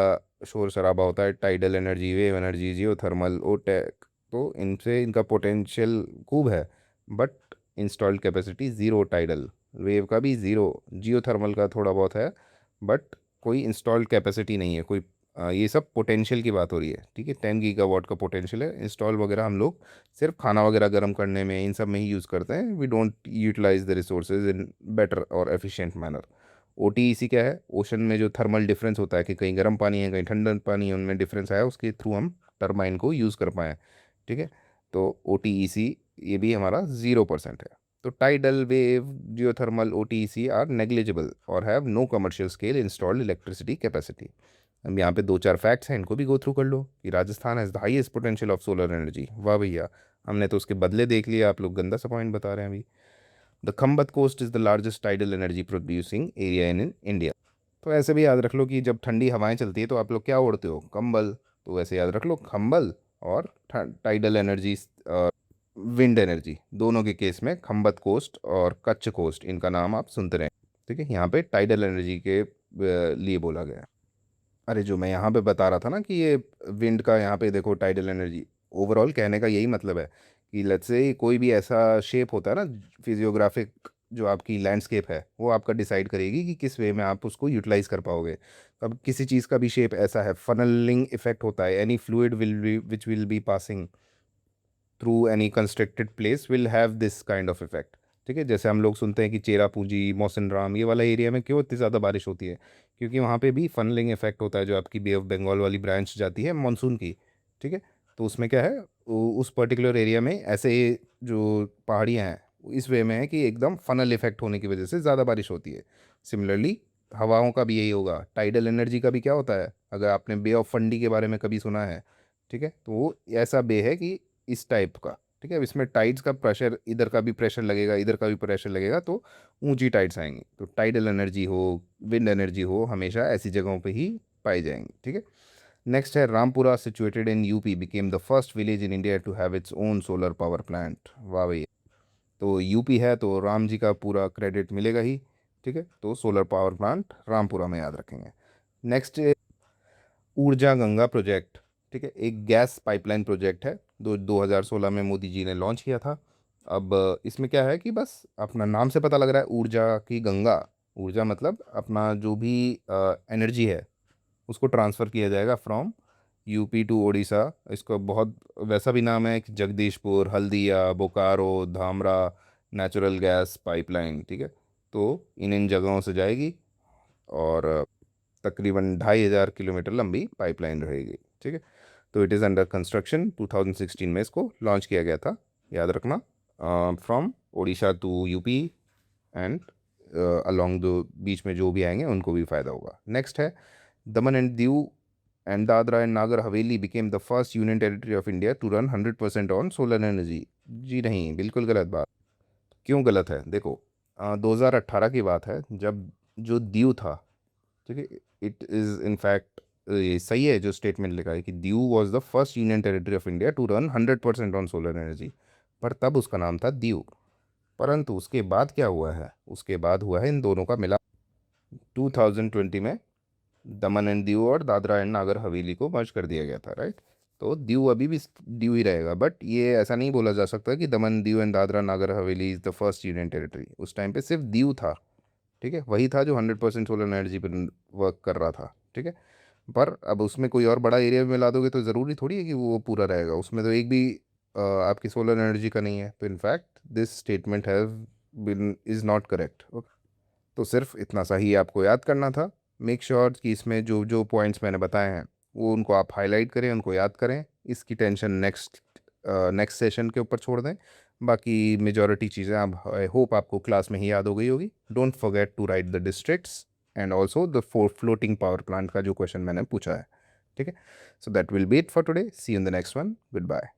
शोर शराबा होता है, टाइडल एनर्जी, वेव एनर्जी, जियो थर्मल, ओटेक, तो इनसे इनका पोटेंशियल खूब है, but installed capacity zero, tidal wave का भी ज़ीरो, जियो थर्मल का थोड़ा बहुत है, बट कोई इंस्टॉल्ड कैपेसिटी नहीं है कोई। ये सब पोटेंशियल की बात हो रही है। ठीक है, 10 गीगावाट का पोटेंशियल है, इंस्टॉल वगैरह हम लोग सिर्फ खाना वगैरह गर्म करने में इन सब में ही यूज़ करते हैं। We don't utilise the resources in better और एफिशिएंट मैनर। ओटीईसी क्या है, ओशन में जो थर्मल डिफरेंस होता है कि कहीं गर्म पानी है कहीं ठंडा पानी है, उनमें डिफरेंस आया, उसके थ्रू हम टरबाइन को यूज़ कर पाएँ। ठीक है, तो ओटीईसी ये भी हमारा 0% है। तो tidal, wave, geothermal, OTEC are negligible और have no commercial scale installed electricity capacity. अब यहाँ पे दो चार फैक्ट्स हैं, इनको भी गो थ्रू कर लो कि Rajasthan has the highest potential of solar energy. वाह भैया, हमने तो उसके बदले देख लिया, आप लोग गंदा सा पॉइंट बता रहे हैं अभी। The Khambhat coast is the largest tidal energy producing area in India. तो ऐसे भी याद रख लो कि जब ठंडी हवाएं चलती है तो आप लोग क्या ओढ़ते हो, कंबल। तो वैसे याद रख लो, कंबल और टाइडल एनर्जी, विंड एनर्जी, दोनों के केस में खम्बत कोस्ट और कच्छ कोस्ट, इनका नाम आप सुनते रहें। ठीक है, यहाँ पे टाइडल एनर्जी के लिए बोला गया है। अरे जो मैं यहाँ पे बता रहा था ना कि ये विंड का यहाँ पे देखो टाइडल एनर्जी, ओवरऑल कहने का यही मतलब है कि लेट्स से कोई भी ऐसा शेप होता है ना फिजियोग्राफिक, जो आपकी लैंडस्केप है वो आपका डिसाइड करेगी कि किस वे में आप उसको यूटिलाइज कर पाओगे। तो अब किसी चीज़ का भी शेप ऐसा है, फनलिंग इफेक्ट होता है, any fluid will be which will be passing through any constructed place will have this kind of effect. ठीक है, जैसे हम लोग सुनते हैं कि चेरापूंजी, मौसिनराम, ये वाला एरिया में क्यों इतनी ज़्यादा बारिश होती है, क्योंकि वहाँ पे भी फनलिंग इफेक्ट होता है, जो आपकी बे ऑफ बंगाल वाली ब्रांच जाती है मानसून की। ठीक है, तो उसमें क्या है, उस पर्टिकुलर एरिया में ऐसे जो पहाड़ियाँ हैं इस वे में है कि एकदम फनल इफेक्ट होने की वजह से ज़्यादा बारिश होती है। सिमिलरली हवाओं का भी यही होगा, टाइडल एनर्जी का भी क्या होता है, अगर आपने बे ऑफ फंडी के बारे में कभी सुना है, ठीक है, तो वो ऐसा बे है कि इस टाइप का। ठीक है, अब इसमें टाइड्स का प्रेशर, इधर का भी प्रेशर लगेगा, इधर का भी प्रेशर लगेगा, तो ऊंची टाइड्स आएंगी। तो टाइडल एनर्जी हो, विंड एनर्जी हो, हमेशा ऐसी जगहों पे ही पाई जाएंगी। ठीक है, नेक्स्ट है Rampura, situated in UP, became the first village in India to have its own solar power plant. वाह भैया, तो यूपी है तो राम जी का पूरा क्रेडिट मिलेगा ही। ठीक है, तो सोलर पावर प्लांट रामपुरा में याद रखेंगे। नेक्स्ट, ऊर्जा गंगा प्रोजेक्ट। ठीक है, एक गैस पाइपलाइन प्रोजेक्ट है, 2016 में मोदी जी ने लॉन्च किया था। अब इसमें क्या है कि बस अपना नाम से पता लग रहा है, ऊर्जा की गंगा। ऊर्जा मतलब अपना जो भी एनर्जी है उसको ट्रांसफ़र किया जाएगा फ्रॉम यूपी टू उड़ीसा। इसका बहुत वैसा भी नाम है कि Jagdishpur, Haldia, Bokaro, Dhamra natural gas pipeline. ठीक है, तो इन जगहों से जाएगी और तकरीबन 2500 किलोमीटर लंबी पाइपलाइन रहेगी। ठीक है, तो इट इज़ अंडर कंस्ट्रक्शन, 2016 में इसको लॉन्च किया गया था, याद रखना, from Orissa to UP and along the बीच में जो भी आएंगे उनको भी फ़ायदा होगा। नेक्स्ट है Daman and Diu and Dadra and Nagar Haveli became the first union territory of India to run 100% on solar energy. जी नहीं, बिल्कुल गलत बात। क्यों गलत है, देखो 2018 की बात है, जब जो दीव था, ठीक है, इट इज़ इन फैक्ट, ये सही है जो स्टेटमेंट लिखा है कि Diu was the first union territory of India to run 100% on solar energy, पर तब उसका नाम था दीव। परंतु उसके बाद क्या हुआ है, उसके बाद हुआ है इन दोनों का मिला 2020 में, दमन एंड दीव और दादरा एंड नागर हवेली को मर्ज कर दिया गया था, राइट। तो दीव अभी भी दीव ही रहेगा, बट ये ऐसा नहीं बोला जा सकता कि Daman Diu and Dadra Nagar Haveli is the first union territory. उस टाइम पे सिर्फ दीव था। ठीक है, वही था जो 100% सोलर एनर्जी पर वर्क कर रहा था। ठीक है, पर अब उसमें कोई और बड़ा एरिया में मिला दोगे तो ज़रूरी थोड़ी है कि वो पूरा रहेगा, उसमें तो एक भी आपकी सोलर एनर्जी का नहीं है। तो in fact this statement have been is not correct. तो सिर्फ इतना सा ही आपको याद करना था। मेक श्योर कि इसमें जो जो पॉइंट्स मैंने बताए हैं वो उनको आप हाईलाइट करें, उनको याद करें। इसकी टेंशन नेक्स्ट सेशन के ऊपर छोड़ दें। बाकी मेजॉरिटी चीज़ें आप, आई होप आपको क्लास में ही याद हो गई होगी। Don't forget to write the districts and also the floating power plant का जो क्वेश्चन मैंने पूछा है। ठीक है, so that will be it for today, see you in the next one, good bye.